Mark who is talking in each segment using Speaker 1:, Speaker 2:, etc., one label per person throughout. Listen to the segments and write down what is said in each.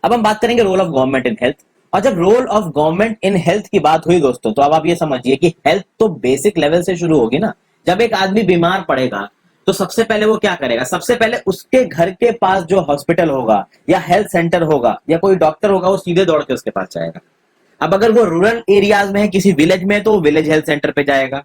Speaker 1: अब हम बात करेंगे role of government in health. और जब role of government in health की बात हुई दोस्तों, तो अब आप ये समझिए कि हेल्थ तो बेसिक लेवल से शुरू होगी ना। जब एक आदमी बीमार पड़ेगा तो सबसे पहले वो क्या करेगा, सबसे पहले उसके घर के पास जो हॉस्पिटल होगा या हेल्थ सेंटर होगा या कोई डॉक्टर होगा, वो सीधे दौड़ के उसके पास जाएगा। अब अगर वो रूरल एरियाज में है, किसी विलेज में है, तो वो विलेज हेल्थ सेंटर पे जाएगा।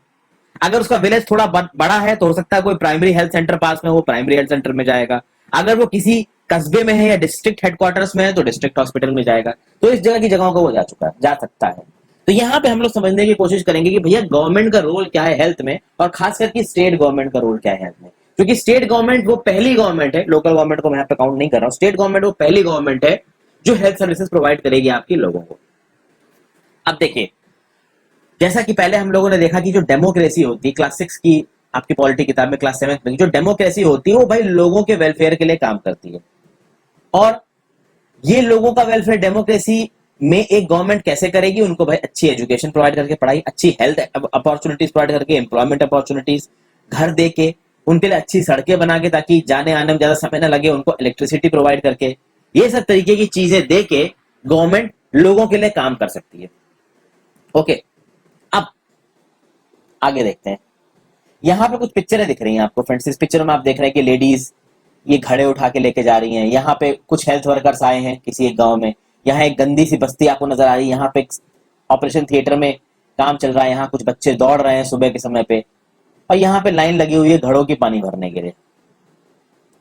Speaker 1: अगर उसका विलेज थोड़ा बड़ा है तो हो सकता है कोई प्राइमरी हेल्थ सेंटर पास में, वो प्राइमरी हेल्थ सेंटर में जाएगा। अगर वो किसी कस्बे में है या डिस्ट्रिक्ट हेडक्वार्टर्स में है तो डिस्ट्रिक्ट हॉस्पिटल में जाएगा। तो इस जगह की जगहों को वो जा सकता है। तो यहाँ पे हम लोग समझने की कोशिश करेंगे कि भैया गवर्नमेंट का रोल क्या है हेल्थ में, और खास करके स्टेट गवर्नमेंट का रोल क्या है हेल्थ में। क्योंकि स्टेट गवर्नमेंट वो पहली गवर्नमेंट है, लोकल गवर्नमेंट को मैं यहाँ पे काउंट नहीं कर रहा हूँ, स्टेट गवर्नमेंट वो पहली गवर्नमेंट है जो हेल्थ सर्विसेज प्रोवाइड करेगी आपके लोगों को। अब देखिए, जैसा कि पहले हम लोगों ने देखा कि जो डेमोक्रेसी होती है, क्लास 6 की आपकी पॉलिटी किताब में, क्लास 7 में, जो डेमोक्रेसी होती है वो भाई लोगों के वेलफेयर के लिए काम करती है। और ये लोगों का वेलफेयर डेमोक्रेसी में एक गवर्नमेंट कैसे करेगी, उनको भाई अच्छी एजुकेशन प्रोवाइड करके, पढ़ाई, अच्छी हेल्थ अपॉर्चुनिटीज प्रोवाइड करके, एम्प्लॉयमेंट अपॉर्चुनिटीज, घर दे के, उनके लिए अच्छी सड़कें बना के ताकि जाने आने में ज्यादा समय ना लगे, उनको इलेक्ट्रिसिटी प्रोवाइड करके, ये सब तरीके की चीजें दे के गवर्नमेंट लोगों के लिए काम कर सकती है। ओके, अब आगे देखते हैं। यहाँ पे कुछ पिक्चरें दिख रही हैं आपको फ्रेंड्स। इस पिक्चर में आप देख रहे हैं कि लेडीज ये घड़े उठा के लेके जा रही हैं। यहाँ पे कुछ हेल्थ वर्कर्स आए हैं किसी एक गांव में। यहाँ एक गंदी सी बस्ती आपको नजर आ रही है। यहाँ पे ऑपरेशन थिएटर में काम चल रहा है। यहाँ कुछ बच्चे दौड़ रहे हैं सुबह के समय पे, और यहाँ पे लाइन लगी हुई है घड़ों की पानी भरने के लिए।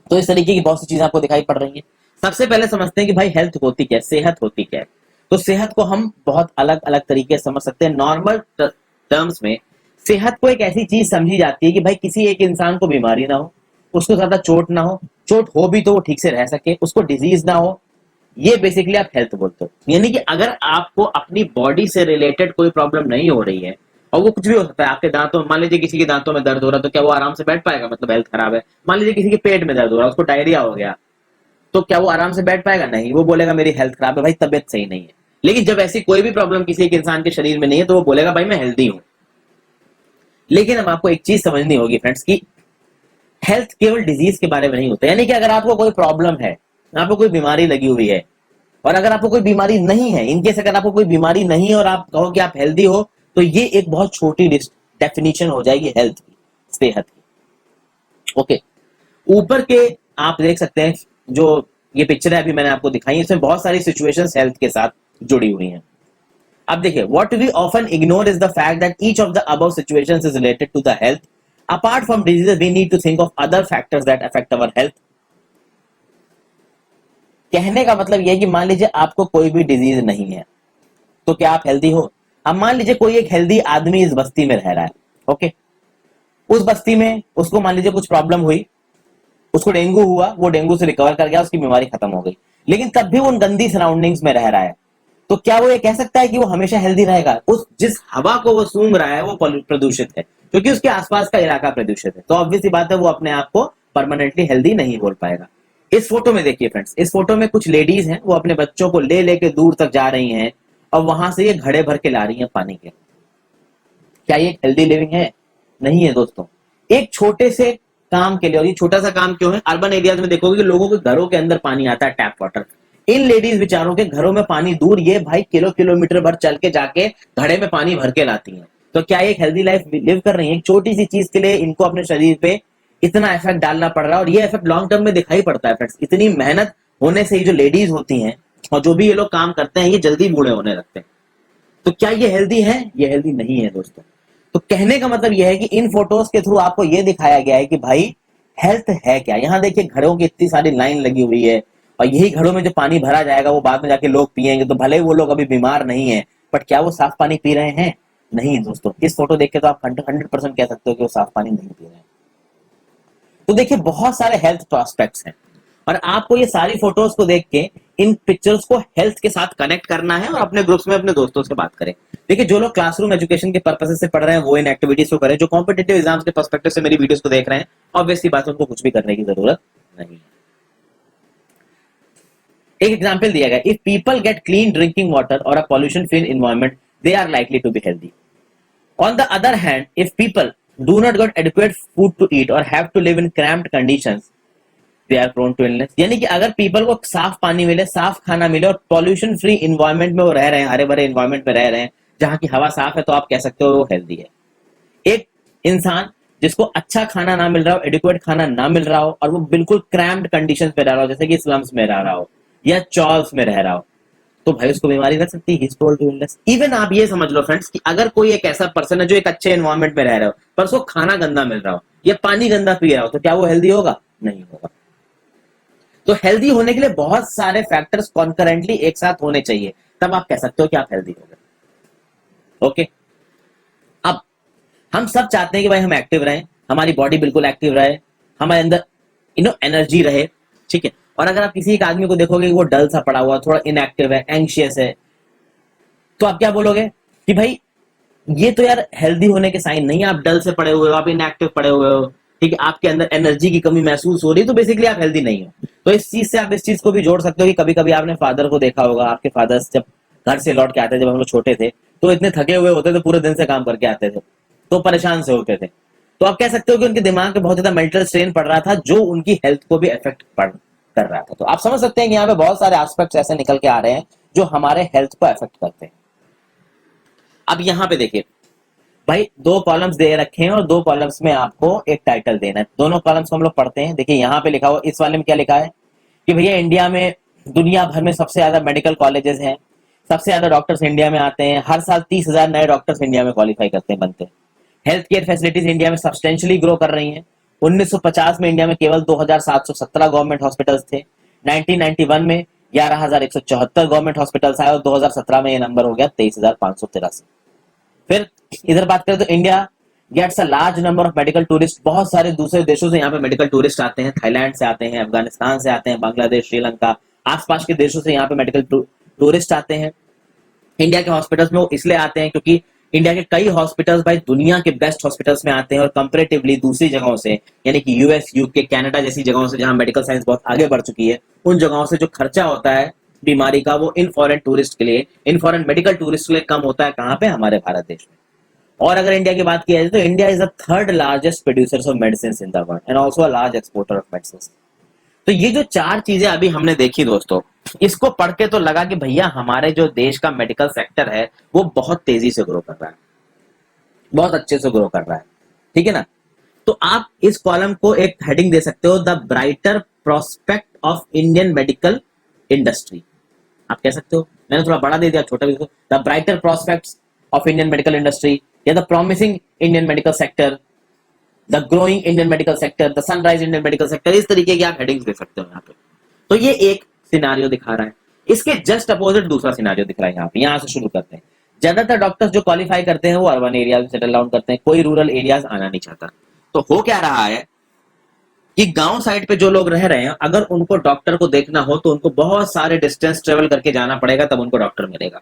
Speaker 1: तो इस तरीके की बहुत सी चीजें आपको दिखाई पड़ रही है। सबसे पहले समझते हैं कि भाई हेल्थ होती क्या है, सेहत होती क्या है। तो सेहत को हम बहुत अलग अलग तरीके से समझ सकते हैं। नॉर्मल टर्म्स में सेहत को एक ऐसी चीज समझी जाती है कि भाई किसी एक इंसान को बीमारी ना हो, उसको ज्यादा चोट ना हो, चोट हो भी तो वो ठीक से रह सके, उसको डिजीज ना हो। ये बेसिकली आप हेल्थ बोलते हो। यानी कि अगर आपको अपनी बॉडी से रिलेटेड कोई प्रॉब्लम नहीं हो रही है, और वो कुछ भी हो सकता है, आपके दांतों, मान लीजिए किसी के दांतों में दर्द हो रहा है तो क्या वो आराम से बैठ पाएगा, मतलब हेल्थ खराब है। मान लीजिए किसी के पेट में दर्द हो रहा है, उसको डायरिया हो गया, तो क्या वो आराम से बैठ पाएगा? नहीं, वो बोलेगा मेरी हेल्थ खराब है, भाई तबियत सही नहीं है। लेकिन जब ऐसी कोई भी प्रॉब्लम किसी एक इंसान के शरीर में नहीं है तो वो बोलेगा भाई मैं हेल्दी हूं। लेकिन अब आपको एक चीज समझनी होगी फ्रेंड्स की हेल्थ केवल डिजीज के बारे में नहीं होता। यानी कि अगर आपको कोई प्रॉब्लम है, आपको कोई बीमारी लगी हुई है, और अगर आपको कोई बीमारी नहीं है, इनकेस अगर आपको कोई बीमारी नहीं है और आप कहो कि आप हेल्दी हो, तो ये एक बहुत छोटी डेफिनेशन हो जाएगी हेल्थ की, सेहत की। ओके, ऊपर के आप देख सकते हैं जो ये पिक्चर है अभी मैंने आपको दिखाई, इसमें बहुत सारी सिचुएशंस हेल्थ के साथ जुड़ी हुई हैं। अब देखिए, what we often ignore is the fact that each of the above situations is related to the health. Apart from diseases, we need to think of other factors that affect our health. कहने का मतलब यह है कि मान लीजिए आपको कोई भी डिजीज नहीं है, तो क्या आप हेल्दी हो? अब मान लीजिए कोई एक हेल्दी आदमी इस बस्ती में रह रहा है, ओके, उस बस्ती में उसको मान लीजिए कुछ प्रॉब्लम हुई, उसको डेंगू हुआ, वो डेंगू से रिकवर कर गया, उसकी बीमारी खत्म हो गई, लेकिन तब भी वो उन गंदी सराउंडिंग्स में रह रहा है, तो क्या वो ये कह सकता है कि वो हमेशा हेल्दी रहेगा? उस जिस हवा को वो सूंघ रहा है वो प्रदूषित है, क्योंकि उसके आसपास का इलाका प्रदूषित है, तो ऑब्वियस सी बात है वो अपने आप को परमानेंटली हेल्दी नहीं बोल पाएगा। इस फोटो में देखिए फ्रेंड्स, इस फोटो में कुछ लेडीज हैं, वो अपने बच्चों को ले लेके दूर तक जा रही हैं और वहां से ये घड़े भर के ला रही हैं पानी के। क्या ये हेल्दी लिविंग है? नहीं है दोस्तों। एक छोटे से काम के लिए, और ये छोटा सा काम क्यों है, अर्बन एरियाज में देखोगे कि लोगों के घरों के अंदर पानी आता है, टैप वाटर। इन लेडीज बेचारों के घरों में पानी दूर, ये भाई किलोमीटर भर चल के जाके घड़े में पानी भर के लाती हैं। तो क्या ये हेल्दी लाइफ लिव कर रही है? एक छोटी सी चीज के लिए इनको अपने शरीर पे इतना इफेक्ट डालना पड़ रहा है, और ये इफेक्ट लॉन्ग टर्म में दिखाई पड़ता है फ्रेंड्स। इतनी मेहनत होने से ही जो लेडीज होती हैं और जो भी ये लोग काम करते हैं, ये जल्दी बूढ़े होने लगते हैं। तो क्या ये हेल्दी है? ये हेल्दी नहीं है दोस्तों। तो कहने का मतलब यह है कि इन फोटोज के थ्रू आपको यह दिखाया गया है कि भाई हेल्थ है क्या। यहाँ देखिए घड़ों की इतनी सारी लाइन लगी हुई है, और यही घड़ों में जो पानी भरा जाएगा वो बाद में जाके लोग पिएंगे, तो भले वो लोग अभी बीमार नहीं है, बट क्या वो साफ पानी पी रहे हैं? नहीं दोस्तों। इस फोटो देख के तो आप 100% कह सकते हो कि वो साफ पानी नहीं पी रहे हैं। तो देखिए बहुत सारे हेल्थ प्रोस्पेक्ट्स हैं, और आपको ये सारी फोटोज को देख के इन पिक्चर्स को हेल्थ के साथ कनेक्ट करना है, और अपने ग्रुप्स में अपने दोस्तों से बात करें। देखिए जो लोग क्लासरूम एजुकेशन के पर्पस से पढ़ रहे हैं वो इन एक्टिविटीज को करें। जो कॉम्पिटिटिव एग्जाम्स के पर्सपेक्टिव से मेरी वीडियोस को देख रहे हैं, ऑब्वियसली बात है उनको कुछ भी करने की जरूरत नहीं है। एक एग्जाम्पल दिया गया, if people get clean drinking water और a pollution free environment, they are likely to be healthy. On the other hand, if people do not get adequate food to eat or have to live in cramped conditions, they are prone to illness. यानी कि अगर people को साफ पानी मिले, साफ खाना मिले और पॉल्यूशन फ्री इन्वायरमेंट में वो रह रहे हैं, हरे भरे इन्वायरमेंट में रह रहे हैं जहां की हवा साफ है, तो आप कह सकते हो वो हेल्दी है। एक इंसान जिसको अच्छा खाना ना मिल रहा हो, एडिक्वेट खाना ना मिल रहा हो और वो बिल्कुल क्रैम्ड कंडीशंस में रह रहा हो, जैसे कि स्लम्स में रह रहा हो या चॉल्स में रह रहा हो, तो भाई उसको बीमारी लग सकती है। इवन आप ये समझ लो फ्रेंड्स कि अगर कोई एक ऐसा पर्सन है जो एक अच्छे एनवायरमेंट में रह रहा हो पर उसको खाना गंदा मिल रहा हो या पानी गंदा पी रहा हो, तो क्या वो हेल्दी होगा? नहीं होगा। तो हेल्दी होने के लिए बहुत सारे फैक्टर्स कॉन्करेंटली एक साथ होने चाहिए, तब आप कह सकते हो कि आप हेल्दी हो गए। ओके, अब हम सब चाहते हैं कि भाई हम एक्टिव रहें, हमारी बॉडी बिल्कुल एक्टिव रहे, हमारे अंदर एनर्जी रहे, ठीक है। और अगर आप किसी एक आदमी को देखोगे कि वो डल सा पड़ा हुआ, थोड़ा इनएक्टिव है, एंग्शियस है, तो आप क्या बोलोगे कि भाई ये तो यार हेल्दी होने के साइन नहीं है, आप डल से पड़े हुए हो, आप इनएक्टिव पड़े हुए हो, ठीक है, आपके अंदर एनर्जी की कमी महसूस हो रही है, तो बेसिकली आप हेल्दी नहीं हो। तो इस चीज से आप इस चीज को भी जोड़ सकते हो कि कभी कभी आपने फादर को देखा होगा, आपके फादर्स जब घर से लौट के आते थे, जब हम लोग छोटे थे, तो इतने थके हुए होते थे, पूरे दिन से काम करके आते थे, तो परेशान से होते थे। तो आप कह सकते हो कि उनके दिमाग पे बहुत ज्यादा मेंटल स्ट्रेन पड़ रहा था, जो उनकी हेल्थ को भी इफेक्ट कर रहा था। तो आप समझ सकते हैं कि यहाँ पे बहुत सारे एस्पेक्ट्स ऐसे निकल के आ रहे हैं जो हमारे हेल्थ को इफेक्ट करते हैं। अब यहाँ पे देखिए भाई, दो कॉलम्स दे रखे हैं और दो कॉलम्स में आपको एक टाइटल देना है। दोनों कॉलम्स को हम लोग पढ़ते हैं। देखिए यहाँ पे लिखा हुआ, इस वाले में क्या लिखा है कि भैया इंडिया में, दुनिया भर में सबसे ज्यादा मेडिकल कॉलेजेस हैं, सबसे ज्यादा डॉक्टर्स इंडिया में आते हैं, हर साल 30,000 नए डॉक्टर्स इंडिया में क्वालिफाई करते हैं, बनते हैं। हेल्थ केयर फैसिलिटीज इंडिया में सब्सटेंशियली ग्रो कर रही हैं। 1950 में इंडिया में केवल 2,717 गवर्नमेंट हॉस्पिटल्स थे। 1991 में 11,174 गवर्नमेंट हॉस्पिटल्स आए और 2017 में ये नंबर हो गया 23,583। फिर इधर बात करें तो India gets a large number of medical tourist. बहुत सारे दूसरे देशों से यहाँ पे मेडिकल टूरिस्ट आते हैं, थाईलैंड से आते हैं, अफगानिस्तान से आते हैं, बांग्लादेश, श्रीलंका, आसपास के देशों से यहाँ पे मेडिकल टूरिस्ट आते हैं। इंडिया के हॉस्पिटल्स में वो इसलिए आते हैं क्योंकि इंडिया के कई हॉस्पिटल्स भाई दुनिया के बेस्ट हॉस्पिटल्स में आते हैं और कंपैरेटिवली दूसरी जगहों से, यानी कि यूएस, यूके, कनाडा जैसी जगहों से जहां मेडिकल साइंस बहुत आगे बढ़ चुकी है, उन जगहों से जो खर्चा होता है बीमारी का, वो इन फॉरेन टूरिस्ट के लिए, इन फॉरेन मेडिकल टूरिस्ट के लिए कम होता है। कहां पे? हमारे भारत देश में। और अगर इंडिया की बात की जाए तो India is the third largest producer of medicine in the world and also a large exporter of medicine. तो ये जो चार चीजें अभी हमने देखी दोस्तों, इसको पढ़ के तो लगा कि भैया हमारे जो देश का मेडिकल सेक्टर है वो बहुत तेजी से ग्रो कर रहा है, बहुत अच्छे से ग्रो कर रहा है, ठीक है ना। तो आप इस कॉलम को एक हेडिंग दे सकते हो, the brighter prospect of Indian medical industry. आप कह सकते हो, मैंने थोड़ा बड़ा दे दिया, छोटा भी, the brighter prospects of Indian medical industry या the promising Indian medical sector, the growing Indian medical sector, the sunrise Indian medical sector. इस तरीके की आप हेडिंग्स दे सकते हो यहाँ पे। तो ये एक सिनारियो दिखा रहा है। इसके जस्ट अपोजिट दूसरा सिनारियो दिख रहा है यहाँ पे। यहाँ से शुरू करते हैं। ज्यादातर डॉक्टर्स जो क्वालिफाई करते हैं वो अर्बन एरियाज में सेटल डाउन करते हैं, कोई रूरल एरियाज आना नहीं चाहता। तो हो क्या रहा है कि गांव साइड पे जो लोग रह रहे हैं, अगर उनको डॉक्टर को देखना हो तो उनको बहुत सारे डिस्टेंस ट्रेवल करके जाना पड़ेगा, तब उनको डॉक्टर मिलेगा।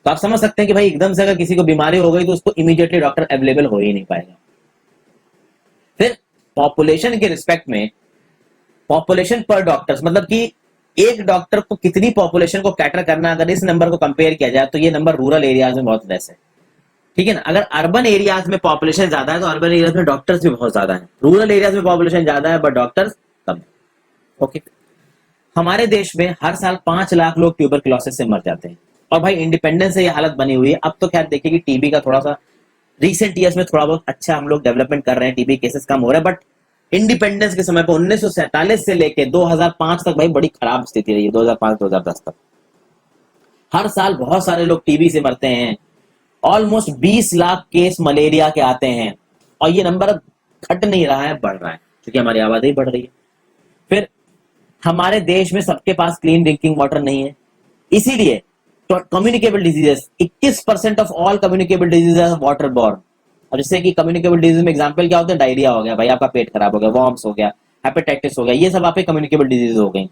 Speaker 1: तो आप समझ सकते हैं कि भाई एकदम से अगर किसी को बीमारी हो गई तो उसको इमीडिएटली डॉक्टर अवेलेबल हो ही नहीं पाएगा। फिर पॉपुलेशन के रिस्पेक्ट में, पॉपुलेशन पर डॉक्टर्स, मतलब कि एक डॉक्टर को कितनी पॉपुलेशन को कैटर करना, अगर इस नंबर को कंपेयर किया जाए तो ये नंबर रूरल एरियाज में बहुत लेस है, ठीक है ना। अगर अर्बन एरियाज में पॉपुलेशन ज्यादा है तो अर्बन एरियाज में डॉक्टर्स भी बहुत ज्यादा है, रूरल एरियाज में पॉपुलेशन ज्यादा है बट डॉक्टर्स कम है। ओके, हमारे देश में हर साल 5 लाख लोग ट्यूबरक्लोसिस से मर जाते हैं और भाई इंडिपेंडेंस से ये हालत बनी हुई है। अब तो खैर देखिए कि टीबी का थोड़ा सा रिसेंट ईयर्स में थोड़ा बहुत अच्छा हम लोग डेवलपमेंट कर रहे हैं, टीबी केसेस कम हो रहे हैं, बट इंडिपेंडेंस के समय पर 1947 से लेके 2005 तक भाई बड़ी खराब स्थिति रही है। 2005-2010 तक हर साल बहुत सारे लोग टीबी से मरते हैं। ऑलमोस्ट 20 लाख केस मलेरिया के आते हैं और ये नंबर घट नहीं रहा है, बढ़ रहा है, क्योंकि हमारी आबादी बढ़ रही है। फिर हमारे देश में सबके पास क्लीन ड्रिंकिंग वाटर नहीं है, इसीलिए communicable diseases, 21% of all communicable diseases water borne. अब जैसे कि कम्युनिकेबल डिजीज में एग्जांपल क्या होते हैं? डायरिया हो गया भाई, आपका पेट खराब हो गया, वॉर्म्स हो गया, हेपेटाइटिस हो गया, ये सब आपके कम्युनिकेबल डिजीज हो गई,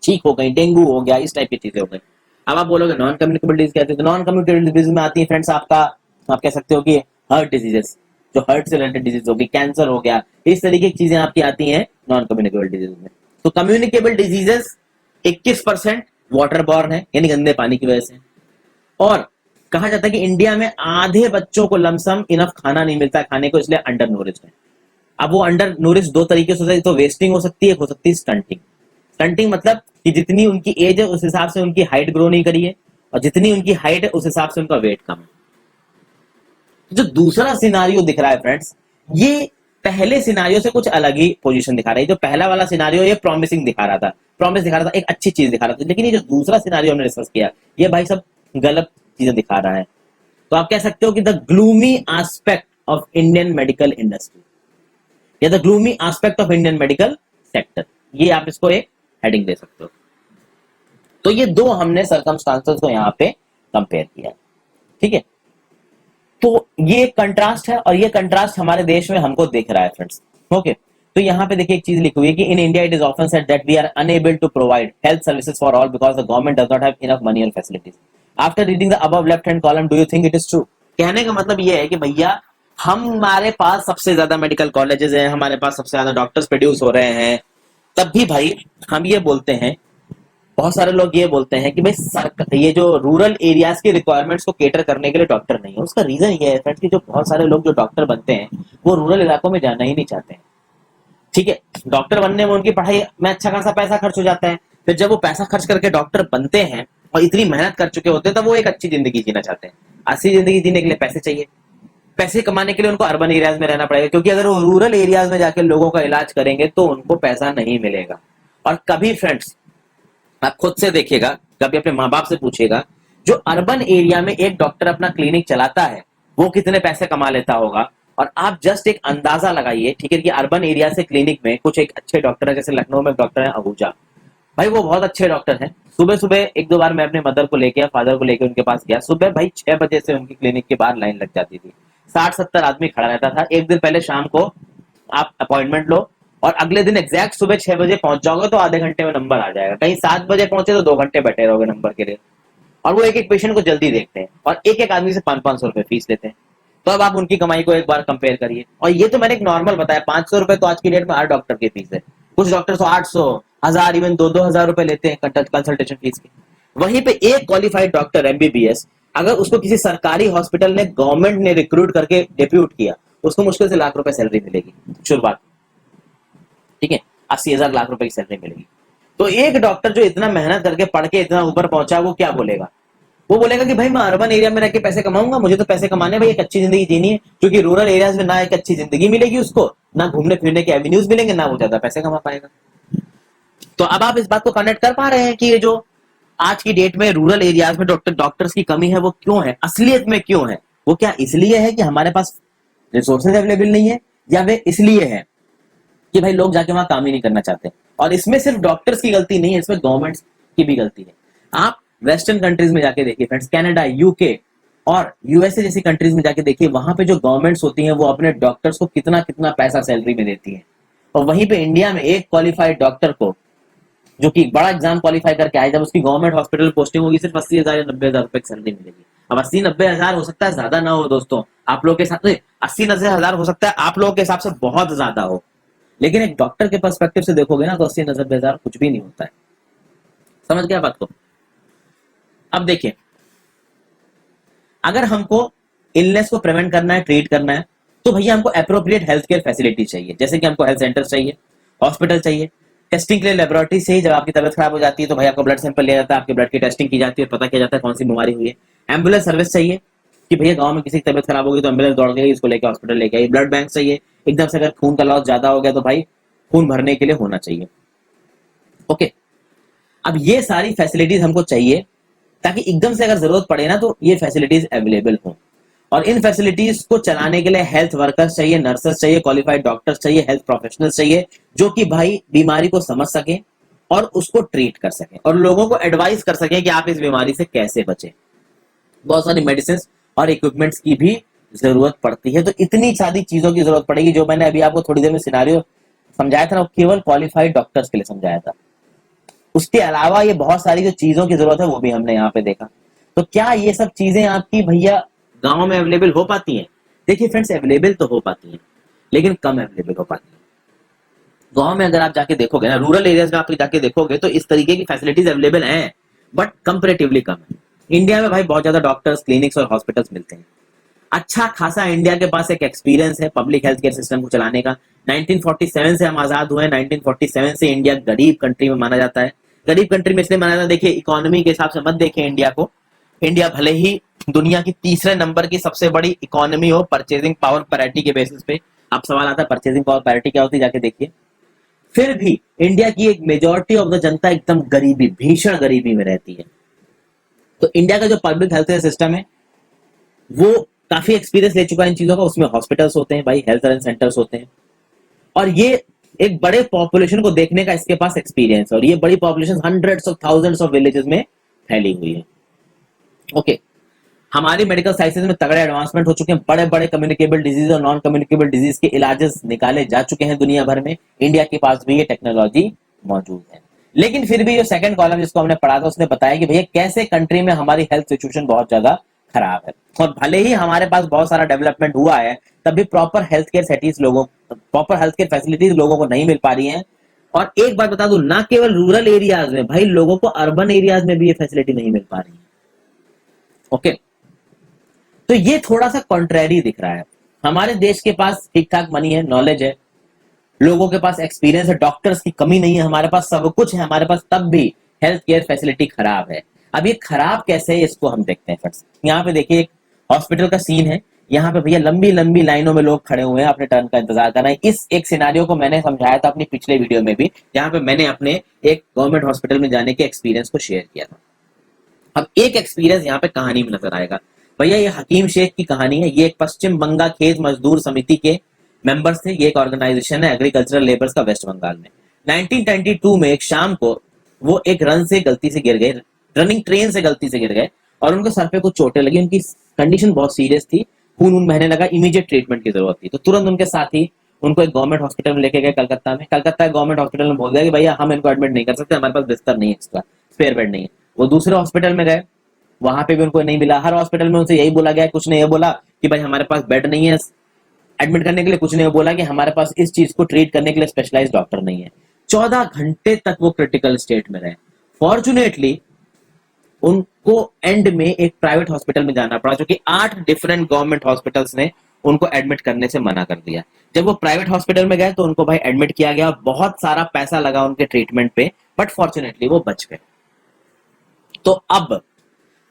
Speaker 1: छींक हो गई, डेंगू हो गया, इस टाइप की चीजें हो गई। अब आप बोलोगे नॉन कम्युनिकेबल डिजीज कहते हैं, तो नॉन कम्युनिकेबल डिजीज में आती है फ्रेंड्स आपका, आप कह सकते हो कि हार्ट डिजीजेस, जो हार्ट से रिलेटेड डिजीज होगी, कैंसर हो गया, इस तरीके की चीजें आपकी आती हैं नॉन कम्युनिकेबल डिजीज में। तो कम्युनिकेबल डिजीजेस 21% वाटर बॉर्न है, यानी गंदे पानी की वजह से। और कहा जाता है कि इंडिया में आधे बच्चों को लमसम इनफ खाना नहीं मिलता खाने को, इसलिए अंडर नूरिश्ड है। अब वो अंडर नूरिश दो तरीके से हो सकती है, तो वेस्टिंग हो सकती है, हो सकती है स्टंटिंग। स्टंटिंग मतलब कि जितनी उनकी एज है उस हिसाब से उनकी हाइट ग्रो नहीं करी है, और जितनी उनकी हाइट है उस हिसाब से उनका वेट कम है। जो दूसरा सिनारियो दिख रहा है फ्रेंड्स, ये पहले सिनारियो से कुछ अलग ही पोजीशन दिखा रहा है। जो पहला वाला सिनारियो ये प्रॉमिसिंग दिखा रहा था, प्रॉमिस दिखा रहा था, एक अच्छी चीज दिखा रहा था, लेकिन ये जो दूसरा सिनारियो हमने डिस्कस किया, ये भाई सब गलत चीजें दिखा रहा है। तो आप कह सकते हो कि the gloomy aspect of Indian medical industry या the gloomy aspect of Indian medical sector, ये आप इसको एक हेडिंग दे सकते हो। तो ये दो हमने सर्कमस्टांसेस को यहाँ पे कंपेयर किया, ठीक है। तो ये एक कंट्रास्ट है, और ये कंट्रास्ट हमारे देश में हमको दिख रहा है फ्रेंड्स। ओके, तो यहाँ पे देखिए एक चीज लिखी हुई है कि in India it is often said that we are unable to provide health services for all because the government does not have enough money और facilities. After reading the above left hand column do you think it is true? कहने का मतलब ये है कि भैया हमारे पास सबसे ज्यादा मेडिकल कॉलेजेस हैं, हमारे पास सबसे ज्यादा डॉक्टर्स प्रोड्यूस हो रहे हैं, तब भी भाई हम ये बोलते हैं, बहुत सारे लोग ये बोलते हैं कि भाई सरकार ये जो रूरल एरियाज की रिक्वायरमेंट्स को केटर करने के लिए डॉक्टर नहीं है। उसका रीजन ये है फ्रेंड्स कि जो बहुत सारे लोग जो डॉक्टर बनते हैं वो रूरल इलाकों में जाना ही नहीं चाहते हैं, ठीक है। डॉक्टर बनने में उनकी पढ़ाई में अच्छा खासा पैसा खर्च हो जाता है, फिर जब वो पैसा खर्च करके डॉक्टर बनते हैं और इतनी मेहनत कर चुके होते हैं, तब वो एक अच्छी जिंदगी जीना चाहते हैं। अच्छी जिंदगी जीने के लिए पैसे चाहिए, पैसे कमाने के लिए उनको अर्बन एरियाज में रहना पड़ेगा, क्योंकि अगर वो रूरल एरियाज में जाकर लोगों का इलाज करेंगे तो उनको पैसा नहीं मिलेगा। और कभी फ्रेंड्स आप खुद से देखिएगा, कभी अपने माँ बाप से पूछिएगा, जो अर्बन एरिया में एक डॉक्टर अपना क्लिनिक चलाता है वो कितने पैसे कमा लेता होगा। और आप जस्ट एक अंदाजा लगाइए, ठीक है, कि अर्बन एरिया से क्लिनिक में कुछ एक अच्छे डॉक्टर है, जैसे लखनऊ में डॉक्टर है आहूजा, भाई वो बहुत अच्छे डॉक्टर हैं। सुबह सुबह एक दो बार मैं अपने मदर को लेके या फादर को लेके उनके पास गया, सुबह भाई 6 बजे से उनकी क्लिनिक के बाहर लाइन लग जाती थी, 60-70 आदमी खड़ा रहता था। एक दिन पहले शाम को आप अपॉइंटमेंट लो और अगले दिन एग्जैक्ट सुबह 6 बजे पहुंच जाओगे तो आधे घंटे में नंबर आ जाएगा। कहीं 7 बजे पहुंचे तो 2 घंटे बैठे रहोगे नंबर के लिए। और वो एक एक पेशेंट को जल्दी देखते हैं और एक एक आदमी से 500-500 रुपए फीस लेते हैं। तो अब आप उनकी कमाई को एक बार कंपेयर करिए। और ये तो मैंने एक नॉर्मल बताया, 500 रुपए तो आज की डेट में हर डॉक्टर की फीस है। कुछ डॉक्टर तो 800, 1000, इवन 2-2 हजार रुपए लेते हैं कंसल्टेशन फीस की। वहीं पे एक क्वालिफाइड डॉक्टर एमबीबीएस अगर उसको किसी सरकारी हॉस्पिटल ने गवर्नमेंट ने रिक्रूट करके डेप्यूट किया, उसको मुश्किल से लाख रुपए सैलरी मिलेगी शुरुआत, ठीक है, 80,000 लाख रुपए की सैलरी मिलेगी। तो एक डॉक्टर जो इतना मेहनत करके पढ़ के इतना ऊपर पहुंचा, वो क्या बोलेगा? वो बोलेगा कि भाई मैं अर्बन एरिया में रह के पैसे कमाऊंगा, मुझे तो पैसे कमाने भाई एक अच्छी जिंदगी जीनी है, क्योंकि रूरल एरियाज में ना एक अच्छी जिंदगी मिलेगी उसको, ना घूमने फिरने के एवेन्यूज मिलेंगे, ना वो ज्यादा पैसे कमा पाएगा। तो अब आप इस बात को कनेक्ट कर पा रहे हैं कि ये जो आज की डेट में रूरल एरियाज में डॉक्टर्स की कमी है वो क्यों है, असलियत में क्यों है? वो क्या इसलिए है कि हमारे पास रिसोर्सेज अवेलेबल नहीं है, या वे इसलिए है कि भाई लोग जाके वहां काम ही नहीं करना चाहते? और इसमें सिर्फ डॉक्टर्स की गलती नहीं है, इसमें गवर्नमेंट्स की भी गलती है। आप वेस्टर्न कंट्रीज में जाके देखिए फ्रेंड्स, कनाडा, यूके और यूएसए जैसी कंट्रीज में जाके देखिए, वहां पे जो गवर्नमेंट्स होती हैं वो अपने डॉक्टर्स को कितना कितना पैसा सैलरी में देती है। और वहीं पे इंडिया में एक क्वालिफाइड डॉक्टर को, जो कि बड़ा एग्जाम क्वालिफाई करके आए, जब उसकी गवर्नमेंट हॉस्पिटल पोस्टिंग होगी, सिर्फ 80,000 या 90,000 रुपए की सैलरी मिलेगी। अब 80-90 हजार हो सकता है ज्यादा ना हो दोस्तों, आप लोगों के साथ 80-90 हजार हो सकता है आप लोगों के हिसाब से बहुत ज्यादा हो, लेकिन एक डॉक्टर के पर्सपेक्टिव से देखोगे ना तो 80-90 हजार कुछ भी नहीं होता है। समझ गया बात को? अब देखिए, अगर हमको इलनेस को प्रिवेंट करना है, ट्रीट करना है, तो भैया हमको एप्रोप्रिएट हेल्थ केयर फैसिलिटी चाहिए। जैसे कि हमको हेल्थ सेंटर चाहिए, हॉस्पिटल चाहिए, टेस्टिंग के लिए लेबोरेटरी चाहिए। जब आपकी तबियत खराब हो जाती है तो भाई आपका ब्लड सैंपल लिया जाता है, आपके ब्लड की टेस्टिंग की जाती है, पता किया जाता है कौन सी बीमारी हुई है। एम्बुलेंस सर्विस चाहिए कि भैया गांव में किसी की तबियत खराब होगी तो एम्बुलेंस दौड़ गई, इसको लेकर हॉस्पिटल लेके आई। ब्लड बैंक चाहिए, एकदम से अगर खून का लॉस ज्यादा हो गया तो भाई खून भरने के लिए होना चाहिए। ओके, अब ये सारी फैसिलिटीज हमको चाहिए ताकि एकदम से अगर जरूरत पड़े ना तो ये फैसिलिटीज अवेलेबल हो। और इन फैसिलिटीज को चलाने के लिए हेल्थ वर्कर्स चाहिए, नर्सेस चाहिए, क्वालिफाइड डॉक्टर्स चाहिए, हेल्थ प्रोफेशनल्स चाहिए, जो कि भाई बीमारी को समझ सके और उसको ट्रीट कर सके और लोगों को एडवाइस कर सके कि आप इस बीमारी से कैसे बचें। बहुत सारी मेडिसिन और इक्विपमेंट्स की भी जरूरत पड़ती है। तो इतनी सारी चीजों की जरूरत पड़ेगी। जो मैंने अभी आपको थोड़ी देर में सिनारियो समझाया था ना, वो केवल क्वालिफाइड डॉक्टर्स के लिए समझाया था। उसके अलावा ये बहुत सारी जो चीजों की जरूरत है वो भी हमने यहाँ पे देखा। तो क्या ये सब चीजें आपकी भैया गांव में अवेलेबल हो पाती हैं? देखिए फ्रेंड्स, अवेलेबल तो हो पाती हैं, लेकिन कम अवेलेबल हो पाती है। गांव में अगर आप जाके देखोगे ना, रूरल एरियाज में आप जाके देखोगे तो इस तरीके की फैसिलिटीज अवेलेबल हैं, बट कंपेरेटिवली कम है। इंडिया में भाई बहुत ज्यादा डॉक्टर्स, क्लिनिक्स और हॉस्पिटल्स मिलते हैं। अच्छा खासा इंडिया के पास एक एक्सपीरियंस है पब्लिक हेल्थ केयर सिस्टम को चलाने का। 1947 से हम आजाद हुए हैं, 1947 से इंडिया गरीब कंट्री में माना जाता है। गरीब कंट्री में इसलिए माना जाता है, देखिए इकोनॉमी के हिसाब से मत देखिए इंडिया को। इंडिया भले ही दुनिया की तीसरे नंबर की सबसे बड़ी इकोनॉमी हो परचेजिंग पावर पैरिटी के बेसिस पे, अब सवाल आता है परचेजिंग पावर पैरिटी क्या होती है, जाके देखिए। फिर भी इंडिया की एक मेजोरिटी ऑफ द जनता एकदम गरीबी, भीषण गरीबी में रहती है। तो इंडिया का जो पब्लिक हेल्थ सिस्टम है वो काफी एक्सपीरियंस ले चुका है इन चीजों का। उसमें हॉस्पिटल्स होते हैं भाई, हेल्थ सेंटर्स होते हैं, और ये एक बड़े पॉपुलेशन को देखने का इसके पास एक्सपीरियंस है। और ये बड़ी population hundreds of thousands of villages में फैली हुई है। ओके, हमारी मेडिकल साइंसेज में तगड़े एडवांसमेंट हो चुके हैं। बड़े बड़े कम्युनिकेबल डिजीज और नॉन कम्युनिकेबल डिजीज के इलाजेस निकाले जा चुके हैं दुनिया भर में। इंडिया के पास भी ये टेक्नोलॉजी मौजूद है। लेकिन फिर भी जो सेकंड कॉलम जिसको हमने पढ़ा था उसने बताया कि भैया कैसे कंट्री में हमारी हेल्थ सिचुएशन बहुत ज्यादा खराब है। और भले ही हमारे पास बहुत सारा डेवलपमेंट हुआ है, तब भी प्रॉपर हेल्थ केयर फैसिलिटीज लोगों को नहीं मिल पा रही है। और एक बात बता दूं, ना केवल रूरल एरियाज में भाई, लोगों को अर्बन एरियाज में भी ये फैसिलिटी नहीं मिल पा रही है। ओके, तो ये थोड़ा सा कॉन्ट्रैरी दिख रहा है। हमारे देश के पास ठीक ठाक मनी है, नॉलेज है, लोगों के पास एक्सपीरियंस है, डॉक्टर्स की कमी नहीं है, हमारे पास सब कुछ है हमारे पास, तब भी हेल्थ केयर फैसिलिटी खराब है। अब ये खराब कैसे है इसको हम देखते हैं फर्स्ट। यहाँ पे देखिए एक हॉस्पिटल का सीन है। यहाँ पे भैया लंबी लंबी लाइनों में लोग खड़े हुए हैं, अपने टर्न का इंतजार कर रहे हैं। इस एक सिनारियो को मैंने समझाया था अपनी पिछले वीडियो में भी, जहां पे मैंने अपने एक गवर्नमेंट हॉस्पिटल में जाने के एक्सपीरियंस को शेयर किया था। अब एक एक्सपीरियंस यहाँ पे कहानी में नजर आएगा। भैया ये हकीम शेख की कहानी है। ये एक पश्चिम बंगाल खेत मजदूर समिति के मेंबर्स थे। ये एक ऑर्गेनाइजेशन है एग्रीकल्चरल लेबर्स का वेस्ट बंगाल में। 1992 में एक शाम को वो एक रन से गलती से गिर गए, रनिंग ट्रेन से गलती से गिर गए, और उनके सर पे कुछ चोटें लगी। उनकी कंडीशन बहुत सीरियस थी, खून बहने लगा, इमीडिएट ट्रीटमेंट की जरूरत थी। तो तुरंत उनके साथी उनको एक गवर्नमेंट हॉस्पिटल में लेके गए कलकत्ता में। कलकत्ता गवर्नमेंट हॉस्पिटल में बोल दिया कि भैया हम इनको एडमिट नहीं कर सकते, हमारे पास बिस्तर नहीं है, एक्स्ट्रा स्पेयर बेड नहीं है। वो दूसरे हॉस्पिटल में गए, वहां पे भी उनको नहीं मिला। हर हॉस्पिटल में उनसे यही बोला गया, कुछ ने ये बोला कि भाई हमारे पास बेड नहीं है एडमिट करने के लिए, कुछ ने बोला कि हमारे पास इस चीज को ट्रीट करने के लिए स्पेशलाइज्ड डॉक्टर नहीं है। 14 घंटे तक वो क्रिटिकल स्टेट में रहे। फॉर्चुनेटली उनको एंड में एक प्राइवेट हॉस्पिटल में जाना पड़ा, जो कि 8 डिफरेंट गवर्नमेंट हॉस्पिटल्स ने उनको एडमिट करने से मना कर दिया। जब वो प्राइवेट हॉस्पिटल में गए तो उनको भाई एडमिट किया गया, बहुत सारा पैसा लगा उनके ट्रीटमेंट पे, बट फॉर्चुनेटली वो बच गए। तो अब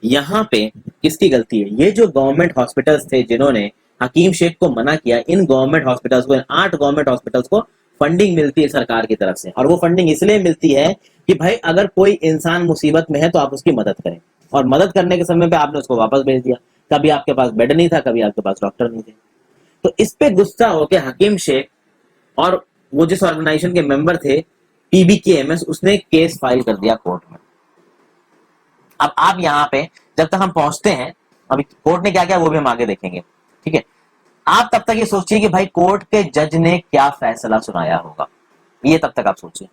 Speaker 1: यहां पे किसकी गलती है? ये जो गवर्नमेंट हॉस्पिटल्स थे जिन्होंने हकीम शेख को मना किया, इन गवर्नमेंट हॉस्पिटल्स को, इन 8 गवर्नमेंट हॉस्पिटल्स को फंडिंग मिलती है सरकार की तरफ से। और वो फंडिंग इसलिए मिलती है कि भाई अगर कोई इंसान मुसीबत में है तो आप उसकी मदद करें, और मदद करने के समय पे आपने उसको वापस भेज दिया। कभी आपके पास बेड नहीं था, कभी आपके पास डॉक्टर नहीं थे। तो इस पे गुस्सा होकर हकीम शेख और वो जिस ऑर्गेनाइजेशन के मेंबर थे PBKMS, उसने केस फाइल कर दिया कोर्ट में। अब आप यहाँ पे जब तक हम पहुंचते हैं, अभी कोर्ट ने क्या किया वो भी हम आगे देखेंगे, ठीक है। आप तब तक ये सोचिए कि भाई कोर्ट के जज ने क्या फैसला सुनाया होगा, ये तब तक आप सोचिए।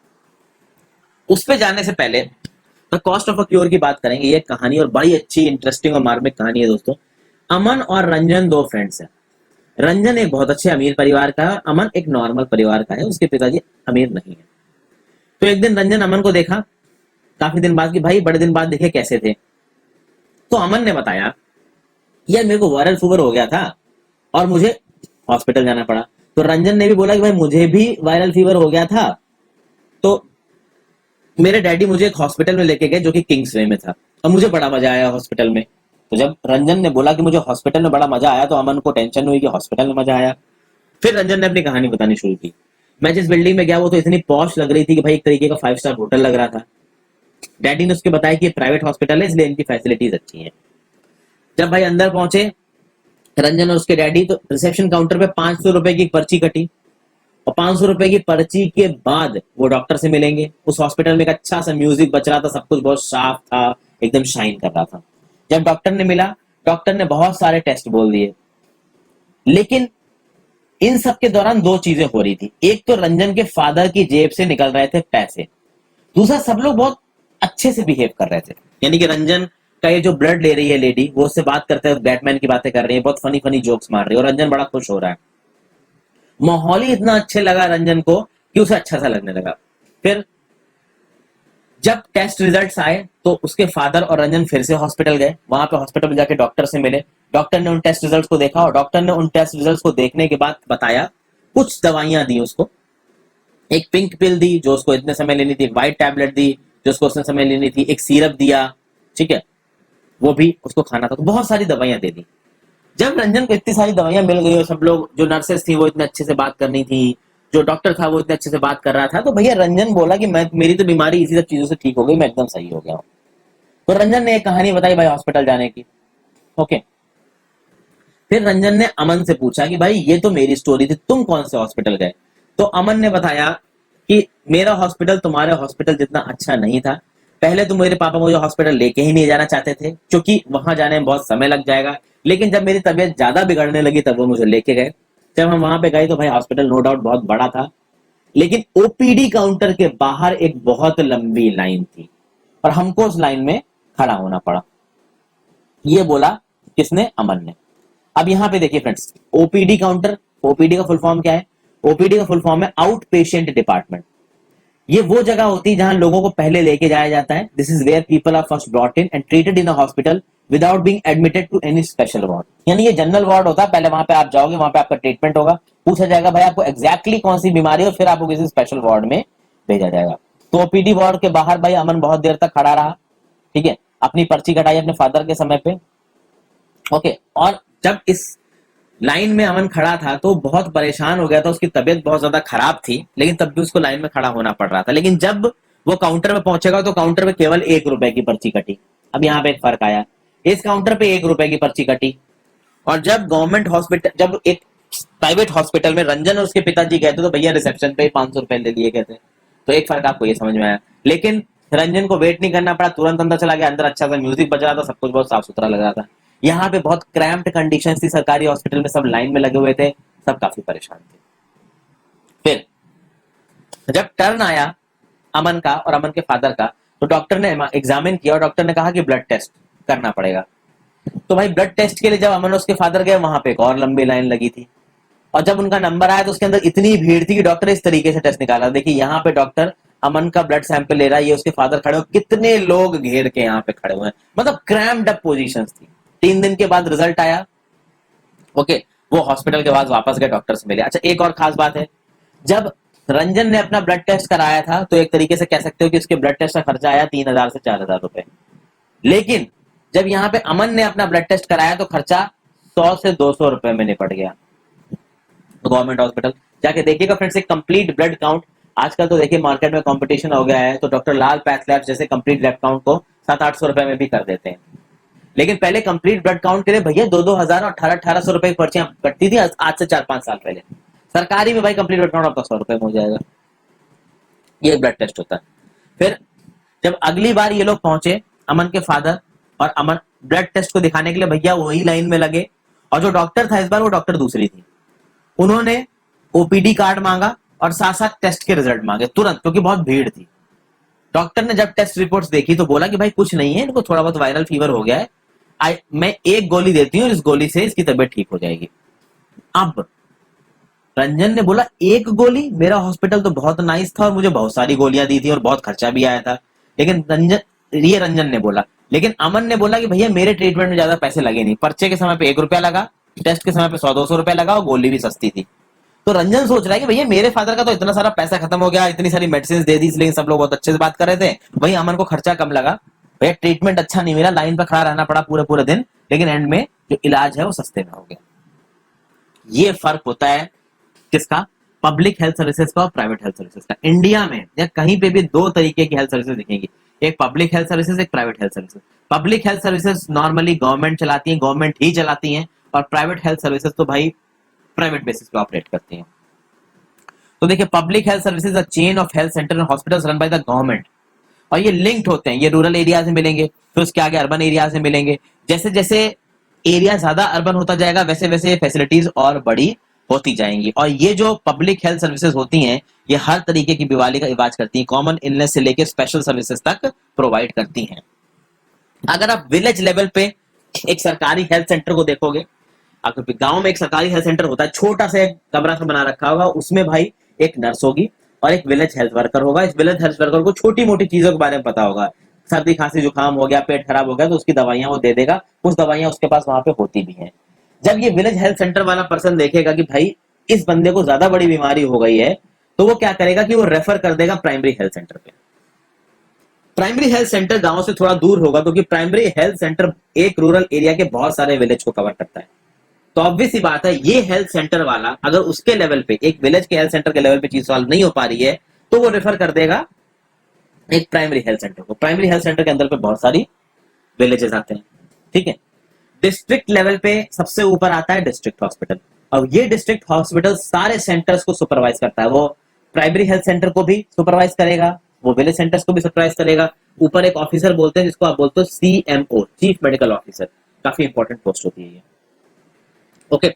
Speaker 1: उस पे जाने से पहले the cost of a cure की बात करेंगे। ये कहानी और बड़ी अच्छी इंटरेस्टिंग और मार्मिक कहानी है दोस्तों। अमन और रंजन 2 फ्रेंड्स हैं। रंजन एक बहुत अच्छे अमीर परिवार का है, अमन एक नॉर्मल परिवार का है, उसके पिताजी अमीर नहीं है। तो एक दिन रंजन अमन को देखा काफी दिन बाद कि भाई बड़े दिन बाद देखे कैसे थे। तो अमन ने बताया यार मेरे को वायरल फीवर हो गया था और मुझे हॉस्पिटल जाना पड़ा। तो रंजन ने भी बोला कि भाई मुझे भी वायरल फीवर हो गया था, तो मेरे डैडी मुझे एक हॉस्पिटल में लेके गए जो कि किंग्सवे में था, और मुझे बड़ा मजा आया हॉस्पिटल में। तो जब रंजन ने बोला कि मुझे हॉस्पिटल में बड़ा मजा आया, तो अमन को टेंशन हुई कि हॉस्पिटल में मजा आया। फिर रंजन ने अपनी कहानी बतानी शुरू की। मैं जिस बिल्डिंग में गया वो तो इतनी पॉश लग रही थी कि भाई एक तरीके का 5 स्टार होटल लग रहा था। डैडी ने उसके बताया कि ये प्राइवेट हॉस्पिटल है इसलिए इनकी फैसिलिटीज अच्छी हैं। जब भाई अंदर पहुंचे रंजन और उसके डैडी, तो रिसेप्शन काउंटर पे 500 रुपए की पर्ची कटी, और 500 रुपए की पर्ची के बाद वो डॉक्टर से मिलेंगे। उस हॉस्पिटल में एक अच्छा सा म्यूजिक बच रहा था, सब कुछ बहुत साफ था, एकदम शाइन कर रहा था। जब डॉक्टर ने मिला, डॉक्टर ने बहुत सारे टेस्ट बोल दिए, लेकिन इन सब के दौरान 2 चीजें हो रही थी। एक तो रंजन के फादर की जेब से निकल रहे थे पैसे, दूसरा सब लोग बहुत अच्छे से बिहेव कर रहे थे। यानी कि रंजन का ये जो ब्लड ले रही है लेडी, वो उससे बात करते हैं, बैटमैन की बातें कर रही है, बहुत फनी फनी जोक्स मार रही है, और रंजन बड़ा खुश हो रहा है। माहौल ही इतना अच्छे लगा रंजन को कि उसे अच्छा सा लगने लगा। फिर जब टेस्ट रिजल्ट्स आए तो उसके फादर और रंजन फिर से हॉस्पिटल गए। वहां पे हॉस्पिटल में जाके डॉक्टर से मिले। डॉक्टर ने उन टेस्ट रिजल्ट्स को देखा और डॉक्टर ने उन टेस्ट रिजल्ट्स को देखने के बाद बताया, कुछ दवाइयां दी उसको। एक पिंक पिल दी जो उसको इतने समय लेनी थी, व्हाइट टैबलेट दी जो उसको उतने समय लेनी थी, एक सिरप दिया, ठीक है, वो भी उसको खाना था। तो बहुत सारी दवाइयां दे दी। जब रंजन को इतनी सारी दवाइयां मिल गई और सब लोग, जो नर्सेस थी वो इतने अच्छे से बात करनी थी, जो डॉक्टर था वो इतने अच्छे से बात कर रहा था, तो भैया रंजन बोला कि मैं, मेरी तो बीमारी इसी सब चीजों से ठीक हो गई, मैं एकदम सही हो गया हूँ। तो रंजन ने एक कहानी बताई भाई हॉस्पिटल जाने की। ओके, फिर रंजन ने अमन से पूछा कि भाई ये तो मेरी स्टोरी थी, तुम कौन से हॉस्पिटल गए? तो अमन ने बताया कि मेरा हॉस्पिटल तुम्हारे हॉस्पिटल जितना अच्छा नहीं था। पहले तो मेरे पापा मुझे हॉस्पिटल लेके ही नहीं जाना चाहते थे क्योंकि वहां जाने में बहुत समय लग जाएगा, लेकिन जब मेरी तबीयत ज्यादा बिगड़ने लगी तब वो मुझे लेके गए। जब हम वहां पे गए तो भाई हॉस्पिटल नो डाउट बहुत बड़ा था, लेकिन ओपीडी काउंटर के बाहर एक बहुत लंबी लाइन थी और हमको उस लाइन में खड़ा होना पड़ा। ये बोला किसने? अमन ने। अब यहाँ पे देखिए फ्रेंड्स, ओपीडी काउंटर, ओपीडी का फुल फॉर्म क्या है? ओपीडी का फुल फॉर्म है आउट पेशेंट डिपार्टमेंट। ये वो जगह होती है जहां लोगों को पहले लेके जाया जाता है। This is where people are first brought in and treated in a hospital without being admitted to any special ward. यानी ये जनरल वार्ड होता है, पहले वहां पे आप जाओगे, वहां पे आपका ट्रीटमेंट होगा, पूछा जाएगा भाई आपको एग्जैक्टली कौन सी बीमारी है, फिर आपको किसी स्पेशल वार्ड में भेजा जाएगा। तो ओपीडी वार्ड के बाहर भाई अमन बहुत देर तक खड़ा रहा, ठीक है, अपनी पर्ची कटाई अपने फादर के समय पे। ओके, और जब इस लाइन में अमन खड़ा था तो बहुत परेशान हो गया था, उसकी तबीयत बहुत ज्यादा खराब थी, लेकिन तब भी उसको लाइन में खड़ा होना पड़ रहा था। लेकिन जब वो काउंटर में पहुंचेगा तो काउंटर पे केवल 1 रुपए की पर्ची कटी। अब यहाँ पे एक फर्क आया, इस काउंटर पे 1 रुपए की पर्ची कटी, और जब गवर्नमेंट हॉस्पिटल, जब एक प्राइवेट हॉस्पिटल में रंजन और उसके पिताजी गए थे तो भैया रिसेप्शन पे 500 रुपए ले लिए गए थे। तो एक फर्क आपको ये समझ में आया। लेकिन रंजन को वेट नहीं करना पड़ा, तुरंत अंदर चला गया। अंदर अच्छा सा म्यूजिक बज रहा था, सब कुछ बहुत साफ सुथरा लग रहा था। यहाँ पे बहुत क्रैम्प्ड कंडीशन थी सरकारी हॉस्पिटल में, सब लाइन में लगे हुए थे, सब काफी परेशान थे। फिर जब टर्न आया अमन का और अमन के फादर का, तो डॉक्टर ने एग्जामिन किया और डॉक्टर ने कहा कि ब्लड टेस्ट करना पड़ेगा। तो भाई ब्लड टेस्ट के लिए जब अमन और उसके फादर गए, वहां पे एक और लंबी लाइन लगी थी, और जब उनका नंबर आया तो उसके अंदर इतनी भीड़ थी कि डॉक्टर इस तरीके से टेस्ट निकाला। देखिए यहाँ पे डॉक्टर अमन का ब्लड सैंपल ले रहा है, ये उसके फादर खड़े हो, कितने लोग घेर के यहाँ पे खड़े हुए हैं, मतलब क्रैम्प्ड अप पोजीशंस थी। 3 दिन के बाद रिजल्ट आया। ओके, वो हॉस्पिटल के बाद वापस गए, डॉक्टर से मिले। अच्छा, एक और खास बात है, जब रंजन ने अपना ब्लड टेस्ट कराया था तो एक तरीके से कह सकते हो कि उसके ब्लड टेस्ट का खर्चा आया 3000 से 4000 रुपए। लेकिन जब यहाँ पे अमन ने अपना ब्लड टेस्ट कराया तो खर्चा 100 से 200 रुपए में निपट गया। तो गवर्नमेंट हॉस्पिटल जाके देखिएगा फ्रेंड्स, एक कंप्लीट ब्लड काउंट, आजकल तो देखिए मार्केट में कंपटीशन हो गया है, तो डॉक्टर लाल पैथ लैब जैसे कंप्लीट ब्लड काउंट को 700-800 रुपए में भी कर देते हैं। लेकिन पहले कंप्लीट ब्लड काउंट के लिए भैया 2-2 हजार और 1800 रुपए की पर्चियां कटती थी, आज से 4-5 साल पहले। सरकारी में भाई कंप्लीट ब्लड काउंट आपका 100 रुपए में हो जाएगा। ये ब्लड टेस्ट होता है। फिर जब अगली बार ये लोग पहुंचे, अमन के फादर और अमन, ब्लड टेस्ट को दिखाने के लिए भैया वही लाइन में लगे, और जो डॉक्टर था इस बार वो डॉक्टर दूसरी थी। उन्होंने ओपीडी कार्ड मांगा और साथ साथ टेस्ट के रिजल्ट मांगे तुरंत, क्योंकि बहुत भीड़ थी। डॉक्टर ने जब टेस्ट रिपोर्ट्स देखी तो बोला कि भाई कुछ नहीं है, इनको थोड़ा बहुत वायरल फीवर हो गया है, मैं एक गोली देती हूँ, इस गोली से इसकी तबीयत ठीक हो जाएगी। अब रंजन ने बोला 1 गोली? मेरा हॉस्पिटल तो बहुत नाइस था और मुझे बहुत सारी गोलियां दी थी और बहुत खर्चा भी आया था। लेकिन रंजन ने बोला। लेकिन अमन ने बोला कि भैया मेरे ट्रीटमेंट में ज्यादा पैसे लगे नहीं, पर्चे के समय पे 1 रुपया लगा, टेस्ट के समय पे 100-200 रुपया लगा, और गोली भी सस्ती थी। तो रंजन सोच रहा है कि भैया मेरे फादर का तो इतना सारा पैसा खत्म हो गया, इतनी सारी मेडिसिन दे दी, लेकिन सब लोग बहुत अच्छे से बात कर रहे थे, वही अमन को खर्चा कम लगा, भैया ट्रीटमेंट अच्छा नहीं मिला, लाइन पर खड़ा रहना पड़ा पूरे पूरे दिन, लेकिन एंड में जो इलाज है वो सस्ते में हो गया। ये फर्क होता है किसका? पब्लिक हेल्थ सर्विसेज का और प्राइवेट हेल्थ सर्विसेज का। इंडिया में या कहीं पे भी 2 तरीके की हेल्थ सर्विसेज दिखेंगी, एक पब्लिक हेल्थ सर्विसेज, एक private health services. Public health services normally government चलाती है, गवर्नमेंट ही चलाती है, और प्राइवेट हेल्थ सर्विसेज तो भाई प्राइवेट बेसिस पे ऑपरेट करती हैं। तो देखिए, public health services a chain of health centre and hospitals run by the government, और ये लिंक्ड होते हैं। ये रूरल एरियाज में मिलेंगे, फिर उसके आगे अर्बन एरियाज में मिलेंगे। जैसे जैसे एरिया ज्यादा अर्बन होता जाएगा वैसे वैसे फैसिलिटीज और बड़ी होती जाएंगी। और ये जो पब्लिक हेल्थ सर्विसेज होती हैं, ये हर तरीके की बीमारी का इलाज करती हैं, कॉमन इलनेस से लेकर स्पेशल सर्विसेज तक प्रोवाइड करती हैं। अगर आप विलेज लेवल पे एक सरकारी हेल्थ सेंटर को देखोगे, आपके गांव में एक सरकारी हेल्थ सेंटर होता है, छोटा सा एक कमरा सा बना रखा होगा, उसमें भाई एक नर्स होगी और एक विलेज हेल्थ वर्कर होगा। इस विलेज हेल्थ वर्कर को छोटी मोटी चीजों के बारे में पता होगा, सर्दी खांसी जुकाम हो गया, पेट खराब हो गया, तो उसकी दवाइयां वो दे देगा। कुछ दवाइयां उसके पास वहां पे होती भी हैं। जब ये विलेज हेल्थ सेंटर वाला पर्सन देखेगा कि भाई इस बंदे को ज्यादा बड़ी बीमारी हो गई है, तो वो क्या करेगा कि वो रेफर कर देगा प्राइमरी हेल्थ सेंटर पे। प्राइमरी हेल्थ सेंटर गांव से थोड़ा दूर होगा, क्योंकि प्राइमरी हेल्थ सेंटर एक रूरल एरिया के बहुत सारे विलेज को कवर करता है। तो ऑब्वियस सी बात है, ये हेल्थ सेंटर वाला अगर उसके लेवल पे, एक विलेज के हेल्थ सेंटर के लेवल पे चीज सॉल्व नहीं हो पा रही है, तो वो रेफर कर देगा एक प्राइमरी हेल्थ सेंटर को। प्राइमरी हेल्थ सेंटर के अंदर पे बहुत सारी विलेजेस आते हैं, ठीक है। डिस्ट्रिक्ट लेवल पे सबसे ऊपर आता है डिस्ट्रिक्ट हॉस्पिटल। और ये डिस्ट्रिक्ट हॉस्पिटल सारे सेंटर्स को सुपरवाइज करता है। वो प्राइमरी हेल्थ सेंटर को भी सुपरवाइज करेगा, वो विलेज सेंटर्स को भी सुपरवाइज करेगा। ऊपर एक ऑफिसर बोलते हैं जिसको आप बोलते हो CMO, चीफ मेडिकल ऑफिसर। काफी इंपॉर्टेंट पोस्ट होती है ये, ओके।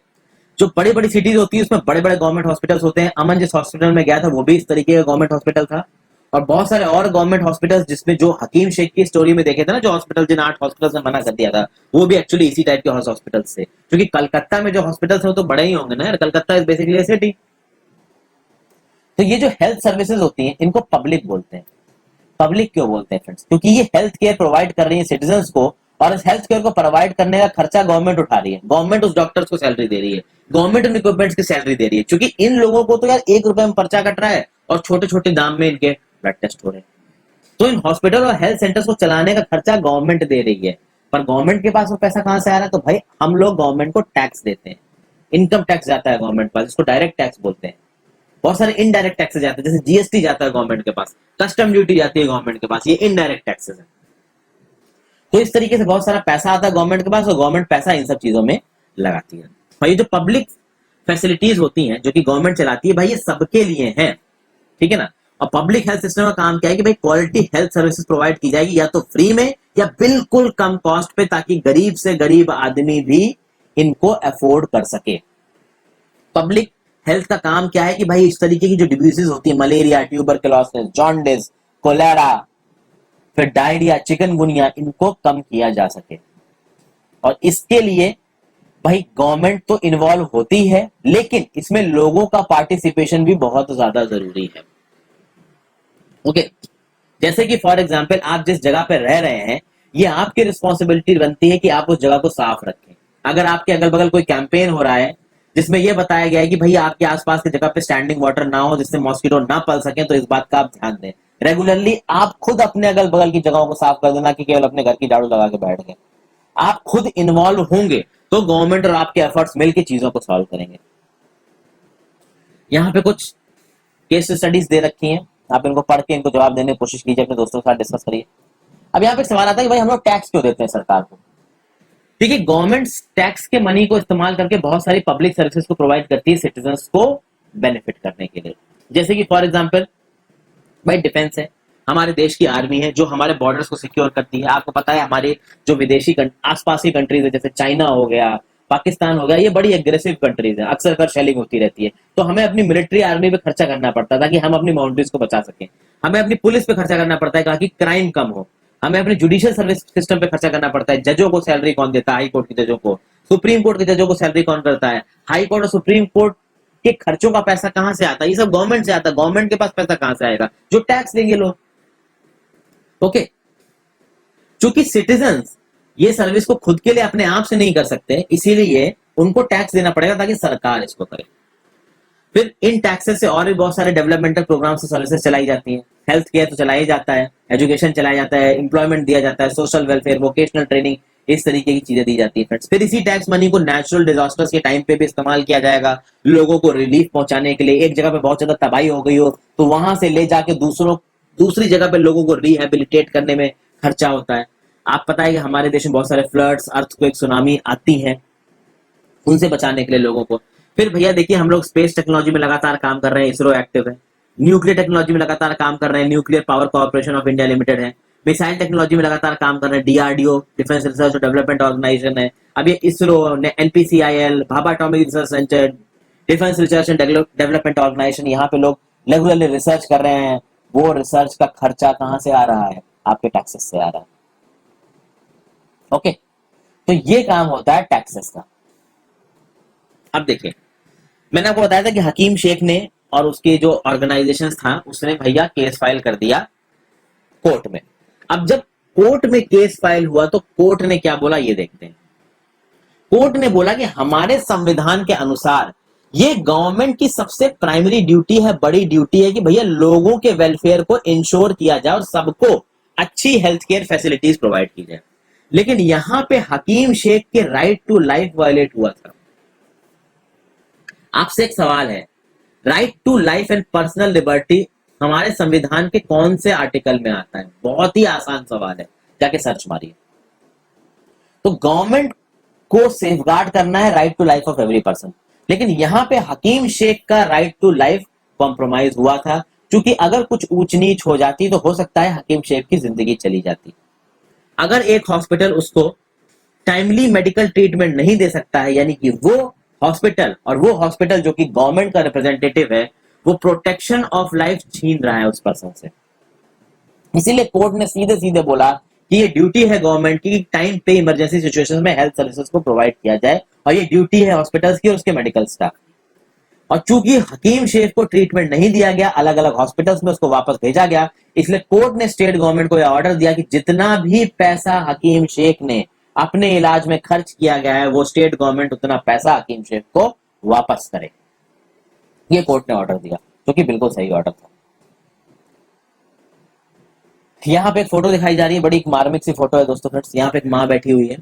Speaker 1: जो बड़ी बड़ी सिटीज होती है उसमें बड़े बड़े गवर्नमेंट हॉस्पिटल्स होते हैं। अमन जिस हॉस्पिटल में गया था वो भी इस तरीके का गवर्नमेंट हॉस्पिटल था। और बहुत सारे और गवर्नमेंट हॉस्पिटल्स, जिसमें जो हकीम शेख की स्टोरी में देखे थे ना, जो हॉस्पिटल जिन 8 हॉस्पिटल से मना कर दिया था, वो भी एक्चुअली इसी टाइप के हॉस्पिटल से। क्योंकि कलकत्ता में जो हॉस्पिटल्स है वो तो बड़े ही होंगे ना यार, कलकत्ता इज बेसिकली सिटी। तो ये जो हेल्थ सर्विसेज होती हैं इनको पब्लिक बोलते हैं। पब्लिक क्यों बोलते हैं फ्रेंड्स? क्योंकि ये हेल्थ केयर प्रोवाइड कर रही है सिटीजंस को, और इस हेल्थ केयर को प्रोवाइड करने का खर्चा गवर्नमेंट उठा रही है। गवर्नमेंट उस डॉक्टर्स को सैलरी दे रही है, गवर्नमेंट उन इक्विपमेंट्स की सैलरी दे रही है। क्योंकि इन लोगों को तो यार 1 रुपए में पर्चा कट रहा है और छोटे छोटे दाम में इनके ब्लड टेस्ट हो रहे हैं। तो इन हॉस्पिटल और हेल्थ सेंटर्स को चलाने का खर्चा गवर्नमेंट दे रही है। पर गवर्नमेंट के पास वो पैसा कहां से आ रहा है? तो भाई हम लोग गवर्नमेंट को टैक्स देते हैं। इनकम टैक्स जाता है गवर्नमेंट पास, जिसको डायरेक्ट टैक्स बोलते हैं। बहुत सारे इनडायरेक्ट टैक्सेस जाते हैं, जैसे GST जाता है गवर्नमेंट के पास, कस्टम ड्यूटी जाती है गवर्नमेंट के पास, ये इनडायरेक्ट टैक्सेस है। तो इस तरीके से बहुत सारा पैसा आता है गवर्नमेंट के पास, और गवर्नमेंट पैसा इन सब चीजों में लगाती है। और ये जो पब्लिक फैसिलिटीज होती हैं जो कि गवर्नमेंट चलाती है, भाई ये सबके लिए है, ठीक है ना। और पब्लिक हेल्थ सिस्टम का काम क्या है कि भाई क्वालिटी हेल्थ सर्विसेज प्रोवाइड की जाएगी, या तो फ्री में या बिल्कुल कम कॉस्ट पे, ताकि गरीब से गरीब आदमी भी इनको अफोर्ड कर सके। पब्लिक हेल्थ का काम क्या है कि भाई इस तरीके की जो डिजीजेस होती है, मलेरिया, ट्यूबरकुलोसिस, जॉन्डिस, कोलेरा, फिर डायरिया, चिकनगुनिया, इनको कम किया जा सके। और इसके लिए भाई गवर्नमेंट तो इन्वॉल्व होती है, लेकिन इसमें लोगों का पार्टिसिपेशन भी बहुत ज्यादा जरूरी है, ओके। जैसे कि फॉर एग्जांपल आप जिस जगह पे रह रहे हैं, ये आपकी रिस्पॉन्सिबिलिटी बनती है कि आप उस जगह को साफ रखें। अगर आपके अगल बगल कोई कैंपेन हो रहा है जिसमें यह बताया गया है कि भाई आपके आसपास की जगह पे स्टैंडिंग वाटर ना हो जिससे मॉस्किटो ना पल सके, तो इस बात का आप ध्यान दें। रेगुलरली आप खुद अपने अगल बगल की जगहों को साफ कर देना, कि केवल अपने घर की झाड़ू लगा के बैठ गए। आप खुद इन्वॉल्व होंगे तो गवर्नमेंट और आपके एफर्ट्स मिलकर चीजों को सॉल्व करेंगे। यहाँ पे कुछ केस स्टडीज दे रखी हैं, आप इनको पढ़ के इनको जवाब देने की कोशिश कीजिए, अपने दोस्तों के साथ डिस्कस करिए। अब यहाँ पे एक सवाल आता है कि भाई हम लोग टैक्स क्यों देते हैं सरकार को? देखिए, गवर्नमेंट टैक्स के मनी को इस्तेमाल करके बहुत सारी पब्लिक सर्विसेज को प्रोवाइड करती है सिटीजन्स को बेनिफिट करने के लिए। जैसे कि फॉर एग्जांपल भाई डिफेंस है, हमारे देश की आर्मी है जो हमारे बॉर्डर्स को सिक्योर करती है। आपको पता है हमारे जो विदेशी आसपास की कंट्रीज है, जैसे चाइना हो गया, पाकिस्तान हो गया, ये बड़ी एग्रेसिव कंट्रीज है, अक्सर कर शेलिंग होती रहती है। तो हमें अपनी मिलिट्री आर्मी पे खर्चा करना पड़ता है ताकि हम अपनी बाउंड्रीज को बचा सकें। हमें अपनी पुलिस पे खर्चा करना पड़ता है ताकि क्राइम कम हो। हमें अपने जुडिशियल सर्विस सिस्टम पे खर्चा करना पड़ता है। जजों को सैलरी कौन देता है? हाई कोर्ट के जजों को। सुप्रीम कोर्ट के जजों को सैलरी कौन करता है? हाई कोर्ट और सुप्रीम कोर्ट के खर्चों का पैसा कहां से आता है? ये सब गवर्नमेंट से आता है। गवर्नमेंट के पास पैसा कहां से आएगा? जो टैक्स देंगे लोग, ओके। चूंकि सिटीजन्स ये सर्विस को खुद के लिए अपने आप से नहीं कर सकते, इसीलिए उनको टैक्स देना पड़ेगा ताकि सरकार इसको करे। फिर इन टैक्सेस से और भी बहुत सारे डेवलपमेंटल प्रोग्राम्स और सर्विसेज चलाई जाती हैं। हेल्थ केयर तो चलाया जाता है, एजुकेशन चलाया जाता है, एम्प्लॉयमेंट दिया जाता है, सोशल वेलफेयर, वोकेशनल ट्रेनिंग, इस तरीके की चीजें दी जाती है फ्रेंड्स। फिर इसी टैक्स मनी को नेचुरल डिजास्टर्स के टाइम पे भी इस्तेमाल किया जाएगा, लोगों को रिलीफ पहुंचाने के लिए। एक जगह पे बहुत ज्यादा तबाही हो गई हो तो वहां से ले जाके दूसरी जगह पे लोगों को रिहेबिलिटेट करने में खर्चा होता है। आप पता है कि हमारे देश में बहुत सारे फ्लड्स, अर्थक्वेक, सुनामी आती है, उनसे बचाने के लिए लोगों को। फिर भैया देखिए, हम लोग स्पेस टेक्नोलॉजी में लगातार काम कर रहे हैं, इसरो एक्टिव है। न्यूक्लियर टेक्नोलॉजी में लगातार काम कर रहे हैं, nuclear power corporation of India limited है। मिसाइल टेक्नोलॉजी में लगातार काम कर रहे हैं, DRDO, डिफेंस रिसर्च और डेवलपमेंट ऑर्गेनाइजेशन है। अब ये ISRO, NPCIL, Bhabha atomic research centre, defence research and development organisation, यहाँ पे लोग रेगुलरली रिसर्च कर रहे हैं। वो रिसर्च का खर्चा कहां से आ रहा है? आपके टैक्सेस से आ रहा है, ओके। तो ये काम होता है टैक्सेस का। अब देखिए, मैंने आपको बताया था कि हकीम शेख ने और उसकी जो ऑर्गेनाइजेशन था उसने भैया केस फाइल कर दिया कोर्ट में। अब जब कोर्ट में केस फाइल हुआ तो कोर्ट ने क्या बोला ये देखते हैं। कोर्ट ने बोला कि हमारे संविधान के अनुसार ये गवर्नमेंट की सबसे प्राइमरी ड्यूटी है, बड़ी ड्यूटी है कि भैया लोगों के वेलफेयर को इंश्योर किया जाए और सबको अच्छी हेल्थ केयर फैसिलिटीज प्रोवाइड की जाए। लेकिन यहां पे हकीम शेख के राइट टू लाइफ वायलेट हुआ था। आपसे एक सवाल है, right to life and personal liberty हमारे संविधान के कौन से आर्टिकल में आता है? बहुत ही आसान सवाल है, जाके सर्च मारिए। तो गवर्नमेंट को सेफगार्ड करना है right to life of every person, लेकिन यहां पे हकीम शेख का राइट टू लाइफ कॉम्प्रोमाइज हुआ था, क्योंकि अगर कुछ ऊंच नीच हो जाती तो हो सकता है हकीम शेख की जिंदगी चली जाती। अगर एक हॉस्पिटल उसको टाइमली मेडिकल ट्रीटमेंट नहीं दे सकता है, यानी कि वो हॉस्पिटल जो कि गवर्नमेंट का रिप्रेजेंटेटिव है, वो प्रोटेक्शन ऑफ लाइफ छीन रहा है उस पर्सन से। इसीलिए कोर्ट ने सीधे सीधे बोला कि ये ड्यूटी है गवर्नमेंट की टाइम पे इमरजेंसी सिचुएशंस में हेल्थ सर्विसेज को प्रोवाइड किया जाए, और ये ड्यूटी है हॉस्पिटल्स की और उसके मेडिकल स्टाफ की। और चूंकि हकीम शेख को ट्रीटमेंट नहीं दिया गया, अलग अलग हॉस्पिटल्स में उसको वापस भेजा गया, इसलिए कोर्ट ने स्टेट गवर्नमेंट को यह ऑर्डर दिया कि जितना भी पैसा हकीम शेख ने अपने इलाज में खर्च किया गया है वो स्टेट गवर्नमेंट उतना पैसा हकीम शेख को वापस करे। ये कोर्ट ने ऑर्डर दिया, जो कि बिल्कुल सही ऑर्डर था। यहाँ पे एक फोटो दिखाई जा रही है, बड़ी मार्मिक सी फोटो है दोस्तों फ्रेंड्स। यहाँ पे एक माँ बैठी हुई है,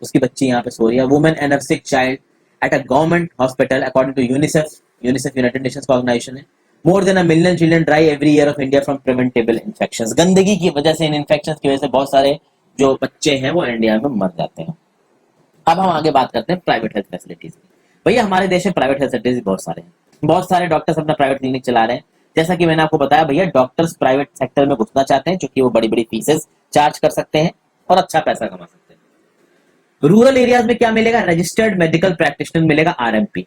Speaker 1: उसकी बच्ची यहाँ पे सो रही है। Women and a sick child at a government hospital according to UNICEF United Nations का ऑर्गेनाइजेशन है। More than a million children die every year of India from preventable infections. गंदगी की वजह से, इन इन्फेक्शंस की वजह से बहुत सारे जो बच्चे हैं वो इंडिया में मर जाते हैं। अब हम आगे बात करते हैं प्राइवेट हेल्थ फैसिलिटीज की। भैया हमारे देश में प्राइवेट हेल्थ फैसिलिटीज बहुत सारे हैं, बहुत सारे डॉक्टर्स अपना प्राइवेट क्लिनिक चला रहे हैं। जैसा कि मैंने आपको बताया भैया, डॉक्टर्स प्राइवेट सेक्टर में घुसना चाहते हैं क्योंकि वो बड़ी बड़ी फीसेस चार्ज कर सकते हैं और अच्छा पैसा कमा सकते हैं। रूरल एरियाज में क्या मिलेगा? रजिस्टर्ड मेडिकल प्रैक्टिशनर मिलेगा, आरएमपी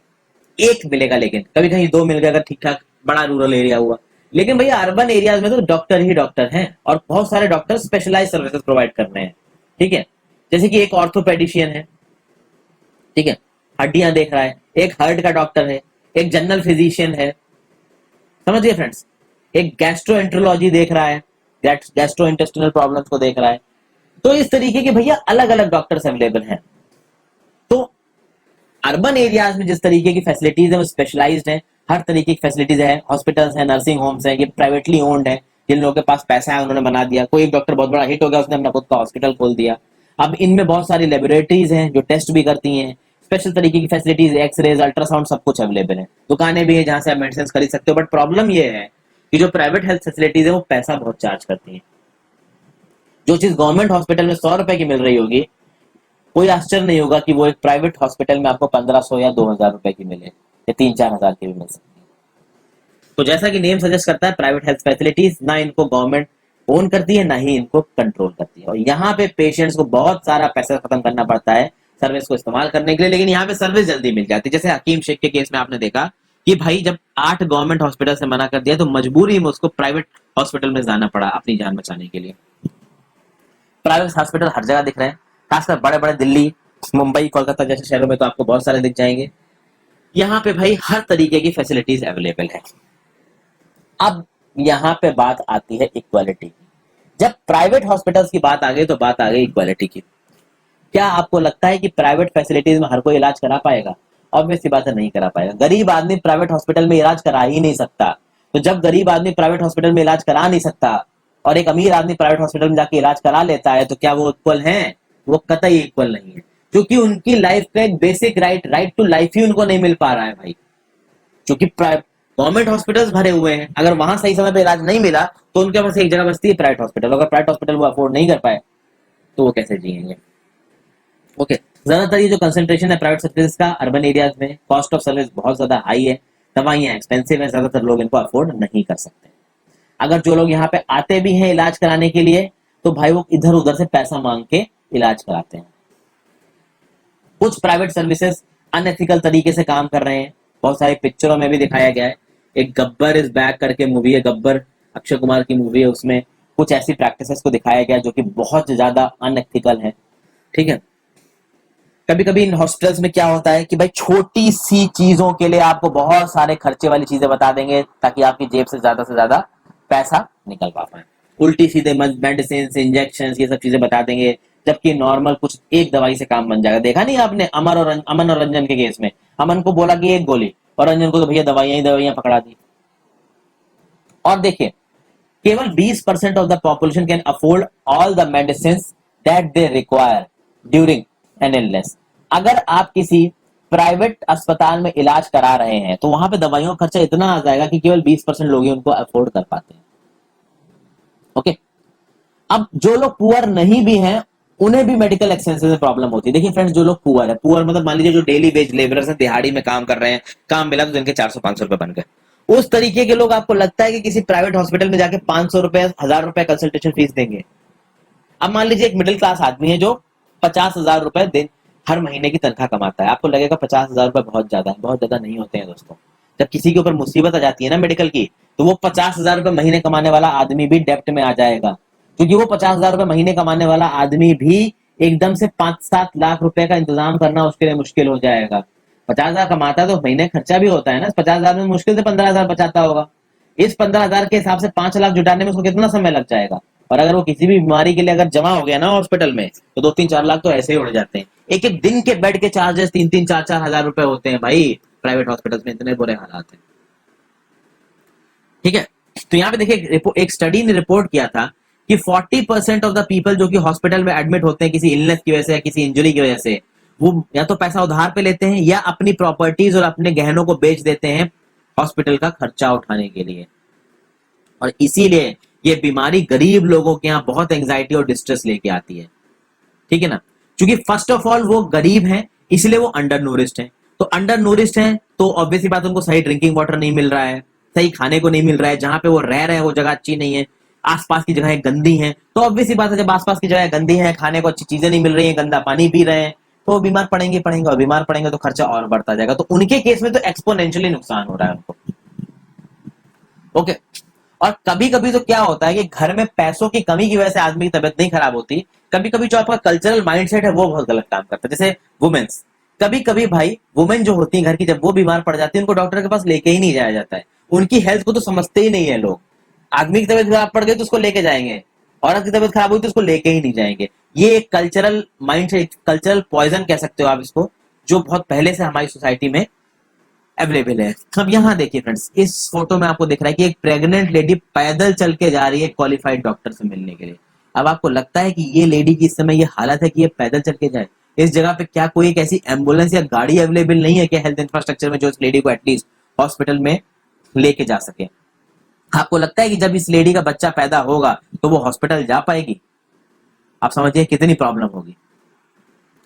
Speaker 1: एक मिलेगा, लेकिन कभी कहीं दो मिल गया अगर ठीक ठाक बड़ा रूरल एरिया हुआ। लेकिन भैया अर्बन एरियाज में तो डॉक्टर ही डॉक्टर हैं, और बहुत सारे डॉक्टर स्पेशलाइज सर्विसेज प्रोवाइड कर रहे हैं। ठीक है, जैसे कि एक ऑर्थोपेडिशियन है, ठीक है, हड्डियां देख रहा है, एक हार्ट का डॉक्टर है, एक जनरल फिजिशियन है, समझिए फ्रेंड्स, एक गैस्ट्रोएंट्रोलॉजी देख रहा है, गैस्ट्रो इंटेस्टिनल प्रॉब्लम्स को देख रहा है। तो इस तरीके के भैया अलग अलग डॉक्टर्स अवेलेबल हैं। तो अर्बन एरियाज में जिस तरीके की फैसिलिटीज है वो स्पेशलाइज्ड है, हर तरीके की फैसिलिटीज है, हॉस्पिटल्स है, नर्सिंग होम्स है, ये प्राइवेटली ओन्ड है। जिन लोगों के पास पैसा है उन्होंने बना दिया। कोई एक डॉक्टर बहुत बड़ा हिट हो गया, उसने अपना खुद का हॉस्पिटल खोल दिया। अब इनमें बहुत सारी लेबोरेटरीज हैं जो टेस्ट भी करती हैं, स्पेशल तरीके की फैसिलिटीज, एक्सरेज, अल्ट्रासाउंड, सब कुछ अवेलेबल है। दुकानें भी है जहां से आप मेडिसिन खरीद सकते हो। बट प्रॉब्लम ये है कि जो प्राइवेट हेल्थ फैसिलिटीज है वो पैसा बहुत चार्ज करती है। जो चीज गवर्नमेंट हॉस्पिटल में 100 रुपए की मिल रही होगी, कोई आश्चर्य नहीं होगा कि वो एक प्राइवेट हॉस्पिटल में आपको 1500 या 2000 रुपए की मिले, या 3-4 हजार की भी मिल सकती है। तो जैसा कि नेम सजेस्ट करता है, प्राइवेट हेल्थ फैसिलिटीज ना इनको गवर्नमेंट ओन करती है, ना ही इनको कंट्रोल करती है। और यहाँ पे पेशेंट्स को बहुत सारा पैसा खत्म करना पड़ता है सर्विस को इस्तेमाल करने के लिए, लेकिन यहाँ पे सर्विस जल्दी मिल जाती है। जैसे हकीम शेख के केस में आपने देखा कि भाई जब 8 गवर्नमेंट हॉस्पिटल से मना कर दिया तो मजबूरी में उसको प्राइवेट हॉस्पिटल में जाना पड़ा अपनी जान बचाने के लिए। प्राइवेट हॉस्पिटल हर जगह दिख रहे हैं, खासकर बड़े बड़े दिल्ली, मुंबई, कोलकाता जैसे शहरों में तो आपको बहुत सारे दिख जाएंगे। यहाँ पे भाई हर तरीके की फैसिलिटीज अवेलेबल है। अब यहाँ पे बात आती है इक्वालिटी की। जब प्राइवेट हॉस्पिटल्स की बात आ गई तो बात आ गई इक्वालिटी की। क्या आपको लगता है कि प्राइवेट फैसिलिटीज में हर कोई इलाज करा पाएगा? ऑब्वियस सी बात है, नहीं करा पाएगा। गरीब आदमी प्राइवेट हॉस्पिटल में इलाज करा ही नहीं सकता। तो जब गरीब आदमी प्राइवेट हॉस्पिटल में इलाज करा नहीं सकता और एक अमीर आदमी प्राइवेट हॉस्पिटल में जाके इलाज करा लेता है, तो क्या वो इक्वल हैं? वो कतई इक्वल नहीं है, क्योंकि उनकी लाइफ का एक बेसिक राइट टू लाइफ ही उनको नहीं मिल पा रहा है भाई। क्योंकि गवर्नमेंट हॉस्पिटल्स भरे हुए हैं, अगर वहां सही समय पे इलाज नहीं मिला तो उनके पास एक जगह बचती है प्राइवेट हॉस्पिटल। अगर प्राइवेट हॉस्पिटल वो अफोर्ड नहीं कर पाए तो वो कैसे जिएंगे? ओके, ज्यादातर ये जो कंसेंट्रेशन है प्राइवेट सर्विस का अर्बन एरियाज में, कॉस्ट ऑफ सर्विस बहुत ज्यादा हाई है, दवाइयां एक्सपेंसिव है, ज्यादातर लोग इनको अफोर्ड नहीं कर सकते। अगर जो लोग यहाँ पे आते भी हैं इलाज कराने के लिए तो भाई वो इधर उधर से पैसा मांग के इलाज कराते हैं। कुछ प्राइवेट सर्विसेज अनएथिकल तरीके से काम कर रहे हैं, बहुत सारी पिक्चरों में भी दिखाया गया है। एक गब्बर इज बैक करके मूवी है, गब्बर अक्षय कुमार की मूवी है, उसमें कुछ ऐसी प्रैक्टिसेस को दिखाया गया जो कि बहुत ज्यादा अनएथिकल है। ठीक है, कभी कभी इन हॉस्पिटल्स में क्या होता है कि भाई छोटी सी चीजों के लिए आपको बहुत सारे खर्चे वाली चीजें बता देंगे ताकि आपकी जेब से ज्यादा पैसा निकल पा पाए। उल्टी सीधे मेडिसिन, इंजेक्शन, ये सब चीजें बता देंगे, जबकि नॉर्मल कुछ एक दवाई से काम बन जाएगा। देखा नहीं आपने अमन और रंजन के केस में, अमन को बोला कि एक गोली, और रंजन को तो भैया दवाइयां ही दवाइयां पकड़ा दी। और देखिए, केवल 20% of the population can afford all the medicine that they require during an illness. अगर आप किसी प्राइवेट अस्पताल में इलाज करा रहे हैं तो वहां पे दवाइयों का खर्चा इतना आ जाएगा कि केवल 20% लोग ही उनको अफोर्ड कर पाते हैं। ओके, अब जो लोग पुअर नहीं भी हैं उन्हें भी मेडिकल एक्सपेंसेस में प्रॉब्लम होती है। देखिए फ्रेंड्स, जो लोग पुअर है, पुअर मतलब मान लीजिए जो डेली वेज लेबरर्स हैं, दिहाड़ी में काम कर रहे हैं, काम मिला तो जिनके 400-500 रुपए बन गए, उस तरीके के लोग आपको लगता है कि किसी प्राइवेट हॉस्पिटल में जाके 500 रुपए, 1000 रुपए कंसल्टेशन फीस देंगे? अब मान लीजिए एक मिडिल क्लास आदमी है जो 50,000 रुपए दिन हर महीने की तनख्वाह कमाता है। आपको लगेगा 50,000 रुपए बहुत ज्यादा है, बहुत ज्यादा नहीं होते हैं दोस्तों। जब किसी के ऊपर मुसीबत आ जाती है ना मेडिकल की, तो वो 50,000 रुपए महीने कमाने वाला आदमी भी डेप्ट में आ जाएगा, क्योंकि वो 50,000 रुपए महीने कमाने वाला आदमी भी एकदम से 5-7 लाख रुपए का इंतजाम करना उसके लिए मुश्किल हो जाएगा। 50,000 कमाता है तो महीने खर्चा भी होता है ना, 50,000 में मुश्किल से 15,000 बचाता होगा। इस 15,000 के हिसाब से 5 लाख जुटाने में उसको कितना समय लग जाएगा? और अगर वो किसी भी बीमारी के लिए अगर जमा हो गया ना हॉस्पिटल में, तो 2-3-4 लाख तो ऐसे ही उड़ जाते हैं। एक एक दिन के बेड के चार्जेस 3-3, 4-4 हजार रुपए होते हैं भाई प्राइवेट हॉस्पिटल में, इतने बुरे हालात हैं। ठीक है, तो यहाँ पे देखिए एक स्टडी ने रिपोर्ट किया था कि 40% ऑफ द पीपल जो कि हॉस्पिटल में एडमिट होते हैं किसी इलनेस की वजह से या किसी इंजरी की वजह से, वो या तो पैसा उधार पे लेते हैं या अपनी प्रॉपर्टीज और अपने गहनों को बेच देते हैं हॉस्पिटल का खर्चा उठाने के लिए। और इसीलिए ये बीमारी गरीब लोगों के यहाँ बहुत एंजाइटी और डिस्ट्रेस लेके आती है। ठीक है ना, क्योंकि फर्स्ट ऑफ ऑल वो गरीब हैं, इसलिए वो अंडर नूरिस्ड हैं। तो अंडर नूरिस्ड हैं तो ऑब्वियसली बात, उनको सही ड्रिंकिंग वाटर नहीं मिल रहा है, सही खाने को नहीं मिल रहा है, जहां पे वो रह रहे हैं वो जगह अच्छी नहीं है, आसपास की जगह गंदी है। तो ऑब्वियसली बात है, जब आसपास की जगह गंदी है, खाने को अच्छी चीजें नहीं मिल रही है, गंदा पानी पी रहे हैं, तो बीमार पड़ेंगे और बीमार पड़ेंगे तो खर्चा और बढ़ता जाएगा। तो उनके केस में तो एक्सपोनेंशियली नुकसान हो रहा है उनको। ओके, और कभी कभी तो क्या होता है कि घर में पैसों की कमी की वजह से आदमी की तबीयत नहीं खराब होती, कभी कभी जो आपका कल्चरल माइंडसेट है वो बहुत गलत काम करता है। जैसे वुमेन्स, कभी कभी भाई वुमेन जो होती है घर की, जब वो बीमार पड़ जाती है उनको डॉक्टर के पास लेके ही नहीं जाया जाता है। उनकी हेल्थ को तो समझते ही नहीं है लोग। आदमी की तबीयत खराब पड़ गई तो उसको लेके जाएंगे, औरत की तबीयत खराब हुई तो उसको लेके ही नहीं जाएंगे। ये एक कल्चरल माइंडसेट, कल्चरल पॉइजन कह सकते हो आप इसको, जो बहुत पहले से हमारी सोसाइटी में अवेलेबल है। अब यहाँ देखिए फ्रेंड्स, इस फोटो में आपको दिख रहा है कि एक प्रेग्नेंट लेडी पैदल चल के जा रही है क्वालिफाइड डॉक्टर से मिलने के लिए। अब आपको लगता है कि ये लेडी की इस समय ये हालत है कि ये पैदल चल के जाए? इस जगह पे क्या कोई एक ऐसी एम्बुलेंस या गाड़ी अवेलेबल नहीं है क्या हेल्थ इंफ्रास्ट्रक्चर में, जो इस लेडी को एटलीस्ट हॉस्पिटल में लेके जा सके? आपको लगता है कि जब इस लेडी का बच्चा पैदा होगा तो वो हॉस्पिटल जा पाएगी? आप समझिए कितनी प्रॉब्लम होगी।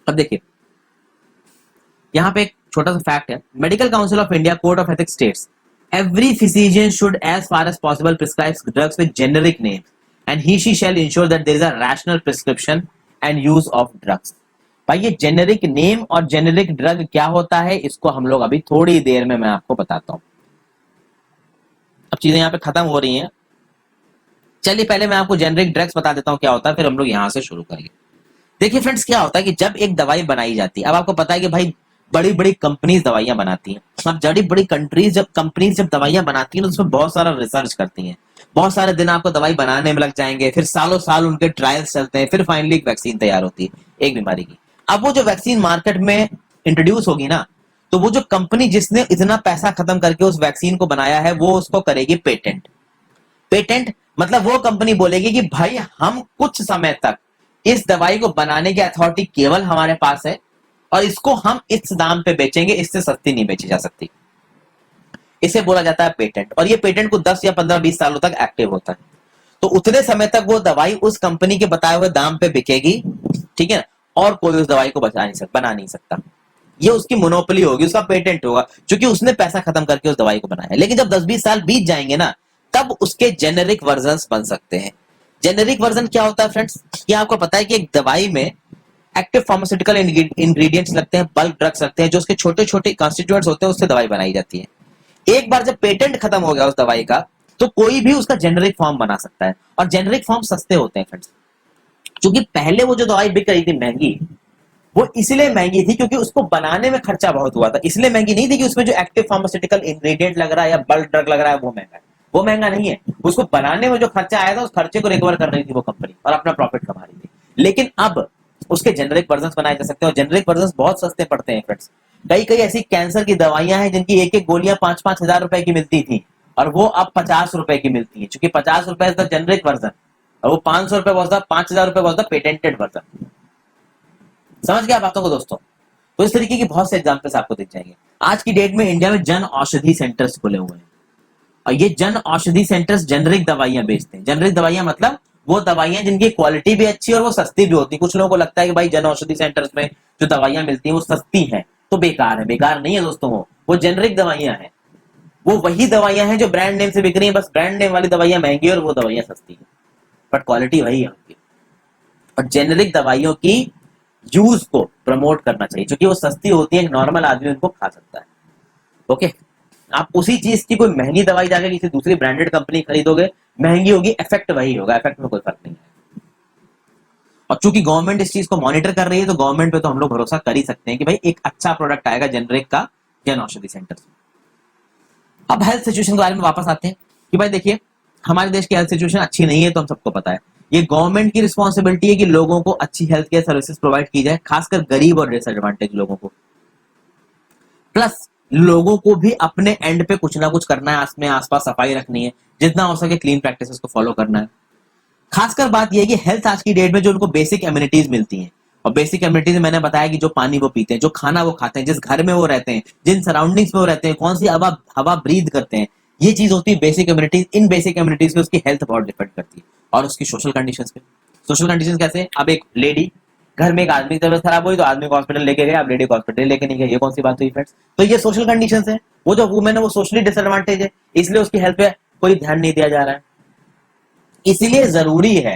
Speaker 1: अब देखिए यहाँ पे एक छोटा सा फैक्ट है, medical council of India code of ethics states every physician should as far as possible prescribe drugs with generic names and he she shall ensure that there is a rational prescription and use of drugs. भाई ये generic name और generic drug क्या होता है, इसको हम लोग अभी थोड़ी देर में मैं आपको बताता हूं। अब चीजें यहाँ पे खत्म हो रही हैं, चलिए पहले मैं आपको जेनेरिक ड्रग्स बता देता हूँ क्या होता है, फिर हम लोग यहाँ से शुरू करेंगे। देखिए फ्रेंड्स, क्या होता है कि जब एक दवाई बनाई जाती है, अब आपको पता है कि भाई बड़ी बड़ी कंपनीज दवाइयां बनाती हैं। अब बड़ी बड़ी कंपनीज जब दवाइयां बनाती हैं तो उसमें बहुत सारा रिसर्च करती हैं, बहुत सारे दिन आपको दवाई बनाने में लग जाएंगे, फिर सालों साल उनके ट्रायल्स चलते हैं, फिर फाइनली एक वैक्सीन तैयार होती है एक बीमारी की। अब वो जो वैक्सीन मार्केट में इंट्रोड्यूस होगी ना, तो वो जो कंपनी जिसने इतना पैसा खत्म करके उस वैक्सीन को बनाया है वो उसको करेगी पेटेंट। पेटेंट मतलब वो कंपनी बोलेगी कि भाई हम कुछ समय तक इस दवाई को बनाने की अथॉरिटी केवल हमारे पास है और इसको हम इस दाम पे बेचेंगे, इससे सस्ती नहीं बेची जा सकती। इसे बोला जाता है पेटेंट, और ये पेटेंट को 10 या 15-20 सालों तक एक्टिव होता है। तो उतने समय तक वो दवाई उस कंपनी के बताए हुए दाम पे बिकेगी, ठीक है, और कोई उस दवाई को बना नहीं सकता। ये उसकी मोनोपोली होगी, उसका पेटेंट होगा, क्योंकि उसने पैसा खत्म करके उस दवाई को बनाया। लेकिन जब 10-20 साल बीत जाएंगे ना, तब उसके जेनेरिक वर्जन बन सकते हैं। जेनेरिक वर्जन क्या होता है फ्रेंड्स, ये आपको पता है कि एक दवाई में एक्टिव फार्मास्यूटिकल इंग्रेडिएंट्स लगते हैं, बल्क ड्रग्स लगते हैं, जो उसके छोटे छोटे कॉन्स्टिट्यूएंट्स होते हैं, उससे दवाई बनाई जाती है। एक बार जब पेटेंट खत्म हो गया उस दवाई का, तो कोई भी उसका जेनेरिक फॉर्म बना सकता है, और जेनेरिक फॉर्म सस्ते होते हैं फ्रेंड्स। क्योंकि पहले वो जो दवाई बिक रही थी महंगी, वो इसलिए महंगी थी क्योंकि उसको बनाने में खर्चा बहुत हुआ था, इसलिए महंगी नहीं थी कि उसमें जो एक्टिव फार्मास्यूटिकल इंग्रेडिएंट लग रहा है या बल्क ड्रग लग रहा है वो महंगा है। वो महंगा नहीं है, उसको बनाने में जो खर्चा आया था उस खर्चे को रिकवर कर रही थी वो कंपनी और अपना प्रॉफिट कमा रही थी। लेकिन अब उसके जेनरिक वर्जन बनाए जा सकते हैं और जेनरिक वर्जन बहुत सस्ते पड़ते हैं फ्रेंड्स। कई कई ऐसी कैंसर की दवाइयां हैं जिनकी एक एक गोलियां 5-5 हजार रुपए की मिलती थी और वो अब 50 रुपए की मिलती है, क्योंकि 50 रुपए जेनरिक वर्जन और वो 500 रुपए पहुंचता, 5 हजार रुपए पहुंचता पेटेंटेड वर्जन। समझ गया बातों को दोस्तों? तो इस तरीके की बहुत से एग्जाम्पल्स आपको दिख जाएंगे। आज की डेट में इंडिया में जन औषधि सेंटर्स खुले हुए हैं और ये जन औषधि सेंटर्स जेनरिक दवाइयां बेचते हैं। जेनरिक दवाइयां मतलब वो दवाइयां जिनकी क्वालिटी भी अच्छी और वो सस्ती भी होती है। कुछ लोगों को लगता है कि भाई जन औषधि सेंटर्स में जो दवाइयां मिलती हैं वो सस्ती हैं तो बेकार है। बेकार नहीं है दोस्तों, वो जेनरिक दवाइयां हैं। वो वही दवाइयां हैं जो ब्रांड नेम से बिक रही है, बस ब्रांड नेम वाली दवाइयां महंगी और वो दवाइयां सस्ती है, बट क्वालिटी वही है उनकी। और जेनरिक दवाइयों की यूज को प्रमोट करना चाहिए क्योंकि वो सस्ती होती है, नॉर्मल आदमी उनको खा सकता है। ओके, आप उसी चीज की कोई महंगी दवाई जाकर किसी दूसरी ब्रांडेड कंपनी खरीदोगे, महंगी होगी, इफेक्ट वही होगा, इफेक्ट में कोई फर्क नहीं है। और चूंकि गवर्नमेंट इस चीज को मॉनिटर कर रही है तो गवर्नमेंट पे तो हम लोग भरोसा कर ही सकते हैं कि भाई एक अच्छा प्रोडक्ट आएगा जेनरिक का जन औषधि सेंटर से। अब हेल्थ सिचुएशन के बारे में वापस आते हैं कि भाई देखिए हमारे देश की हेल्थ सिचुएशन अच्छी नहीं है तो हम सबको पता है। ये गवर्नमेंट की रिस्पॉन्सिबिलिटी है कि लोगों को अच्छी हेल्थ केयर सर्विसेज प्रोवाइड की जाए, खासकर गरीब और डिसएडवांटेज लोगों को। प्लस लोगों को भी अपने एंड पे कुछ ना कुछ करना है, अपने आसपास सफाई रखनी है, जितना हो सके क्लीन प्रैक्टिसेस को फॉलो करना है। खासकर बात यह है कि हेल्थ आज की डेट में जो उनको बेसिक एम्यूनिटीज मिलती हैं, और बेसिक एम्यूनिटीज मैंने बताया कि जो पानी वो पीते हैं, जो खाना वो खाते हैं, जिस घर में वो रहते हैं, जिन सराउंडिंग्स में वो रहते हैं, कौन सी हवा हवा ब्रीथ करते हैं, ये चीज होती है बेसिक एम्यूनिटीज। इन बेसिक एम्यूनिटीज पे उसकी हेल्थ बहुत डिपेंड करती है और उसकी सोशल कंडीशंस पे। सोशल कंडीशंस कैसे? अब एक लेडी घर में, एक आदमी की तबीयत खराब हुई तो आदमी को हॉस्पिटल लेके गए, अब लेडी को हॉस्पिटल लेके नहीं गए, ये कौन सी बात हुई फ्रेंड्स? तो ये सोशल कंडीशंस है। वो जो वुमेन है वो सोशली डिसएडवांटेज है, इसलिए उसकी हेल्थ पे कोई ध्यान नहीं दिया जा रहा है। इसीलिए जरूरी है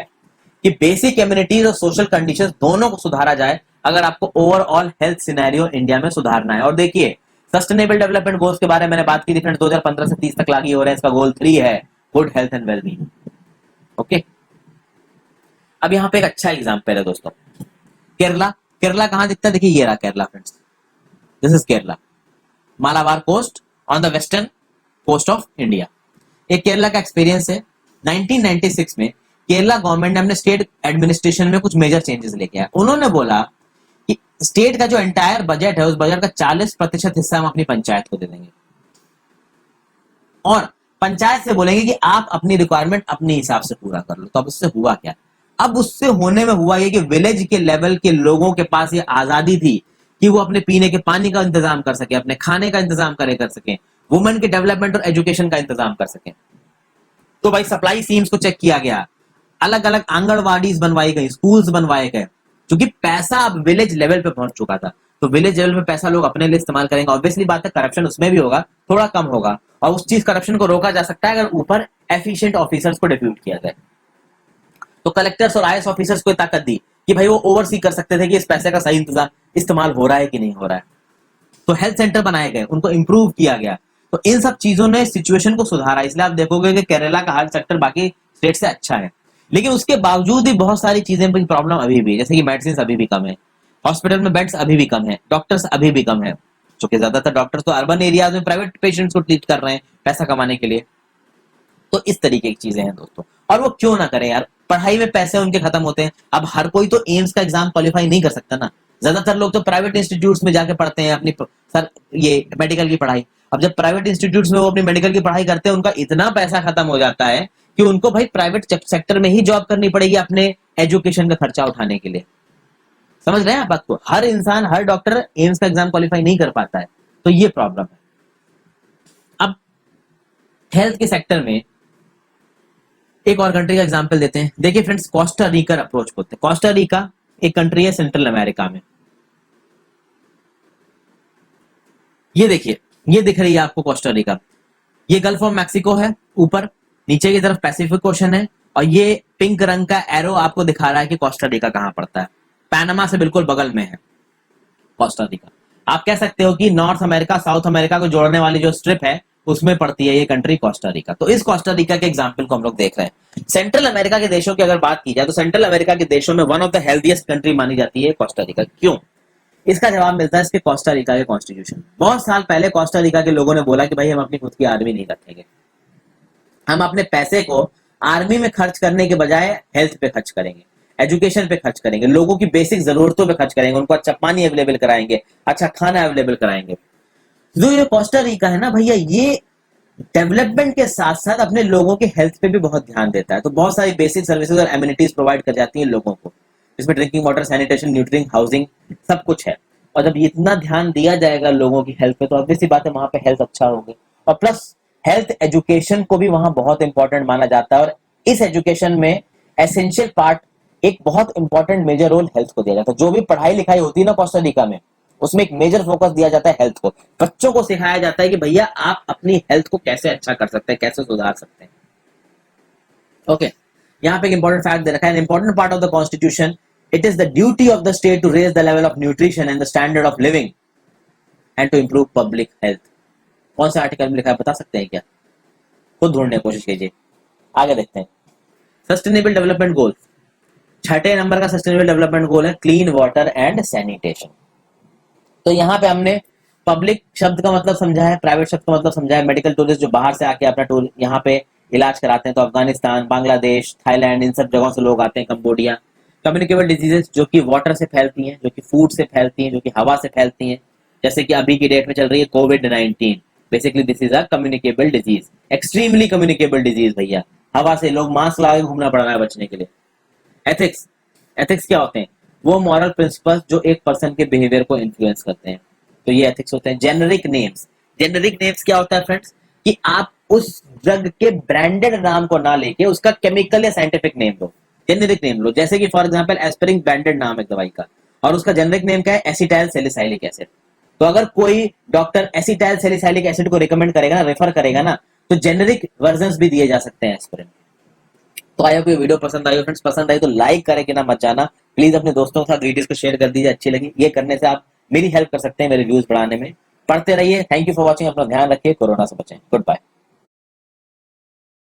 Speaker 1: कि बेसिक कम्युनिटीज और सोशल कंडीशंस दोनों को सुधारा जाए अगर आपको ओवरऑल हेल्थ सिनेरियो इंडिया में सुधारना है। और देखिए सस्टेनेबल डेवलपमेंट गोल्स के बारे में मैंने बात की थी फ्रेंड्स, 2015 से 30 तक लागू हो रहे हैं। इसका गोल 3 है, good health and wellbeing. Okay, अब यहाँ पे एक अच्छा एग्जाम्पल है दोस्तों, केरला। केरला कहां दिखता है? देखिए ये रहा Kerala friends, this is Kerala, Malabar coast on the western coast of India. एक केरला का एक्सपीरियंस है। 1996 में केरला गवर्नमेंट ने अपने स्टेट एडमिनिस्ट्रेशन में कुछ मेजर चेंजेस लेके आया। उन्होंने बोला कि स्टेट का जो एंटायर बजट है उस बजट का 40% हिस्सा हम अपनी पंचायत को दे देंगे और पंचायत से बोलेंगे कि आप अपनी रिक्वायरमेंट अपने हिसाब से पूरा कर लो। तो अब उससे हुआ क्या? अब उससे होने में हुआ ये कि विलेज के लेवल के लोगों के पास ये आजादी थी कि वो अपने पीने के पानी का इंतजाम कर सके, अपने खाने का इंतजाम कर सके, वुमेन के डेवलपमेंट और एजुकेशन का इंतजाम कर सके। तो भाई सप्लाई स्कीम्स को चेक किया गया, अलग अलग आंगनवाड़ीज बनवाई गई, स्कूल्स बनवाए गए, क्योंकि पैसा अब विलेज लेवल पे पहुंच चुका था। तो विलेज लेवल पे पैसा लोग अपने लिए इस्तेमाल करेंगे, ऑब्वियसली बात है करप्शन उसमें भी होगा, थोड़ा कम होगा, और उस चीज करप्शन को रोका जा सकता है अगर ऊपर एफिशिएंट ऑफिसर्स को डिप्यूट किया जाए। तो कलेक्टर्स और आईएएस ऑफिसर्स को ताकत दी कि भाई वो ओवरसी कर सकते थे कि इस पैसे का सही इस्तेमाल हो रहा है कि नहीं हो रहा है। तो हेल्थ सेंटर बनाए गए, उनको इंप्रूव किया गया। तो इन सब चीजों ने सिचुएशन को सुधारा। इसलिए आप देखोगे कि केरला का हेल्थ सेक्टर बाकी स्टेट से अच्छा है, लेकिन उसके बावजूद भी बहुत सारी चीजें प्रॉब्लम अभी भी, जैसे कि मेडिसिन अभी भी कम है, हॉस्पिटल में बेड्स अभी भी कम है, डॉक्टर्स अभी भी कम है, क्योंकि ज्यादातर डॉक्टर्स तो अर्बन एरियाज में प्राइवेट पेशेंट्स को ट्रीट कर रहे हैं पैसा कमाने के लिए। तो इस तरीके की चीजें हैं दोस्तों, और वो क्यों ना करें यार, पढ़ाई में पैसे उनके खत्म होते हैं। अब हर कोई तो एम्स का एग्जाम क्वालिफाई नहीं कर सकता ना, ज्यादातर लोग तो प्राइवेट इंस्टीट्यूट्स में जाके पढ़ते हैं अपनी सर ये मेडिकल की पढ़ाई। अब जब प्राइवेट इंस्टीट्यूट्स में वो अपनी मेडिकल की पढ़ाई करते हैं, उनका इतना पैसा खत्म हो जाता है कि उनको भाई प्राइवेट सेक्टर में ही जॉब करनी पड़ेगी अपने एजुकेशन का खर्चा उठाने के लिए। समझ रहे हैं आप बात को? हर इंसान, हर डॉक्टर एम्स का एग्जाम क्वालिफाई नहीं कर पाता है, तो ये प्रॉब्लम है। अब हेल्थ के सेक्टर में एक और कंट्री का एग्जांपल देते हैं। देखिए फ्रेंड्स, कोस्टा रिका अप्रोच बोलते हैं। कोस्टा रिका एक कंट्री है सेंट्रल अमेरिका में। ये देखिए, ये दिख रही है आपको कोस्टा रिका, ये गल्फ ऑफ मैक्सिको है ऊपर, नीचे की तरफ पैसिफिक ओशन है, और ये पिंक रंग का एरो आपको दिखा रहा है कि कोस्टा रिका कहां पड़ता है। पैनामा से बिल्कुल बगल में है कोस्टा रिका। आप कह सकते हो कि नॉर्थ अमेरिका साउथ अमेरिका को जोड़ने वाली जो स्ट्रिप है उसमें पड़ती है ये कंट्री कोस्टा रिका। तो इस कोस्टा रिका के एग्जांपल को हम लोग देख रहे हैं। सेंट्रल अमेरिका के देशों की अगर बात की जाए तो सेंट्रल अमेरिका के देशों में one of the healthiest country मानी जाती है कोस्टा रिका। क्यों? इसका जवाब मिलता है इसके कोस्टा रिका के कॉन्स्टिट्यूशन। बहुत साल पहले कोस्टा रिका के लोगों ने बोला कि भाई हम अपनी खुद की आर्मी नहीं रखेंगे, हम अपने पैसे को आर्मी में खर्च करने के बजाय हेल्थ पे खर्च करेंगे, एजुकेशन पे खर्च करेंगे, लोगों की बेसिक जरूरतों पे खर्च करेंगे, उनको अच्छा पानी अवेलेबल कराएंगे, अच्छा खाना अवेलेबल कराएंगे। जो ये कोस्टा रिका है ना भैया, ये डेवलपमेंट के साथ साथ अपने लोगों के हेल्थ पे भी बहुत ध्यान देता है। तो बहुत सारी बेसिक सर्विसेज और एमिनिटीज प्रोवाइड कर जाती हैं लोगों को, जिसमें ड्रिंकिंग वाटर, सैनिटेशन, न्यूट्रिंग, हाउसिंग सब कुछ है। और जब इतना ध्यान दिया जाएगा लोगों की हेल्थ पे तो ऑब्वियस सी बात है वहां पे हेल्थ अच्छा होगी। और प्लस हेल्थ एजुकेशन को भी वहां बहुत इंपॉर्टेंट माना जाता है, और इस एजुकेशन में एसेंशियल पार्ट, एक बहुत इंपॉर्टेंट मेजर रोल हेल्थ को दिया जाता है। जो भी पढ़ाई लिखाई होती है ना कोस्टा रिका में, उसमें एक मेजर फोकस दिया जाता है हेल्थ को। बच्चों को सिखाया जाता है कि भैया आप अपनी हेल्थ को कैसे अच्छा कर सकते हैं, कैसे सुधार सकते हैं। ओके, यहाँ पे एक इंपॉर्टेंट फैक्ट दे रखा है, important part of the constitution, it is the duty of the state to raise the level of nutrition and the standard of living and to improve public health. कौन सा article में लिखा है बता सकते हैं क्या? खुद ढूंढने की कोशिश कीजिए। आगे देखते हैं, सस्टेनेबल डेवलपमेंट गोल। छठे नंबर का सस्टेनेबल डेवलपमेंट गोल है क्लीन वाटर एंड सैनिटेशन। तो यहाँ पे हमने पब्लिक शब्द का मतलब समझा है, प्राइवेट शब्द का मतलब समझा है। मेडिकल टूरिस्ट जो बाहर से आके अपना टूर यहाँ पे इलाज कराते हैं, तो अफगानिस्तान, बांग्लादेश, थाईलैंड, इन सब जगहों से लोग आते हैं, कंबोडिया। कम्युनिकेबल डिजीजेस जो कि वाटर से फैलती हैं, जो कि फूड से फैलती हैं, जो कि हवा से फैलती हैं, जैसे कि अभी की डेट में चल रही है कोविड-19। Basically this is a communicable disease, extremely communicable disease भैया। हवा से लोग मास्क लगा के घूमना पड़ रहा है बचने के लिए। एथिक्स, एथिक्स क्या होते हैं? वो मॉरल प्रिंसिपल्स जो एक पर्सन के बिहेवियर को इन्फ्लुएंस करते हैं, तो ये एथिक्स होते हैं। जेनरिक नेम्स, जेनरिक नेम्स क्या होता है फ्रेंड्स, कि आप उस ड्रग के ब्रांडेड नाम को ना लेके उसका केमिकल या साइंटिफिक नेम लो, जेनरिक नेम लो। जैसे कि फॉर एग्जांपल एस्पिरिन ब्रांडेड नाम है दवाई का, और उसका जेनरिक नेम क्या है? Acetyl salicylic acid. तो अगर कोई डॉक्टर एसिटाइल सैलिसाइलिक एसिड को रिकमेंड करेगा ना, रेफर करेगा ना, तो जेनरिक वर्जन भी दिए जा सकते हैं एस्पिरिन। तो आई होप ये वीडियो पसंद आई हो फ्रेंड्स। पसंद आई तो लाइक करे कि ना मत जाना, प्लीज अपने दोस्तों के साथ वीडियोस को शेयर कर दीजिए अच्छी लगी। ये करने से आप मेरी हेल्प कर सकते हैं मेरे व्यूज बढ़ाने में। पढ़ते रहिए। Thank you for watching. अपना ध्यान रखिए, कोरोना से बचें। Good bye.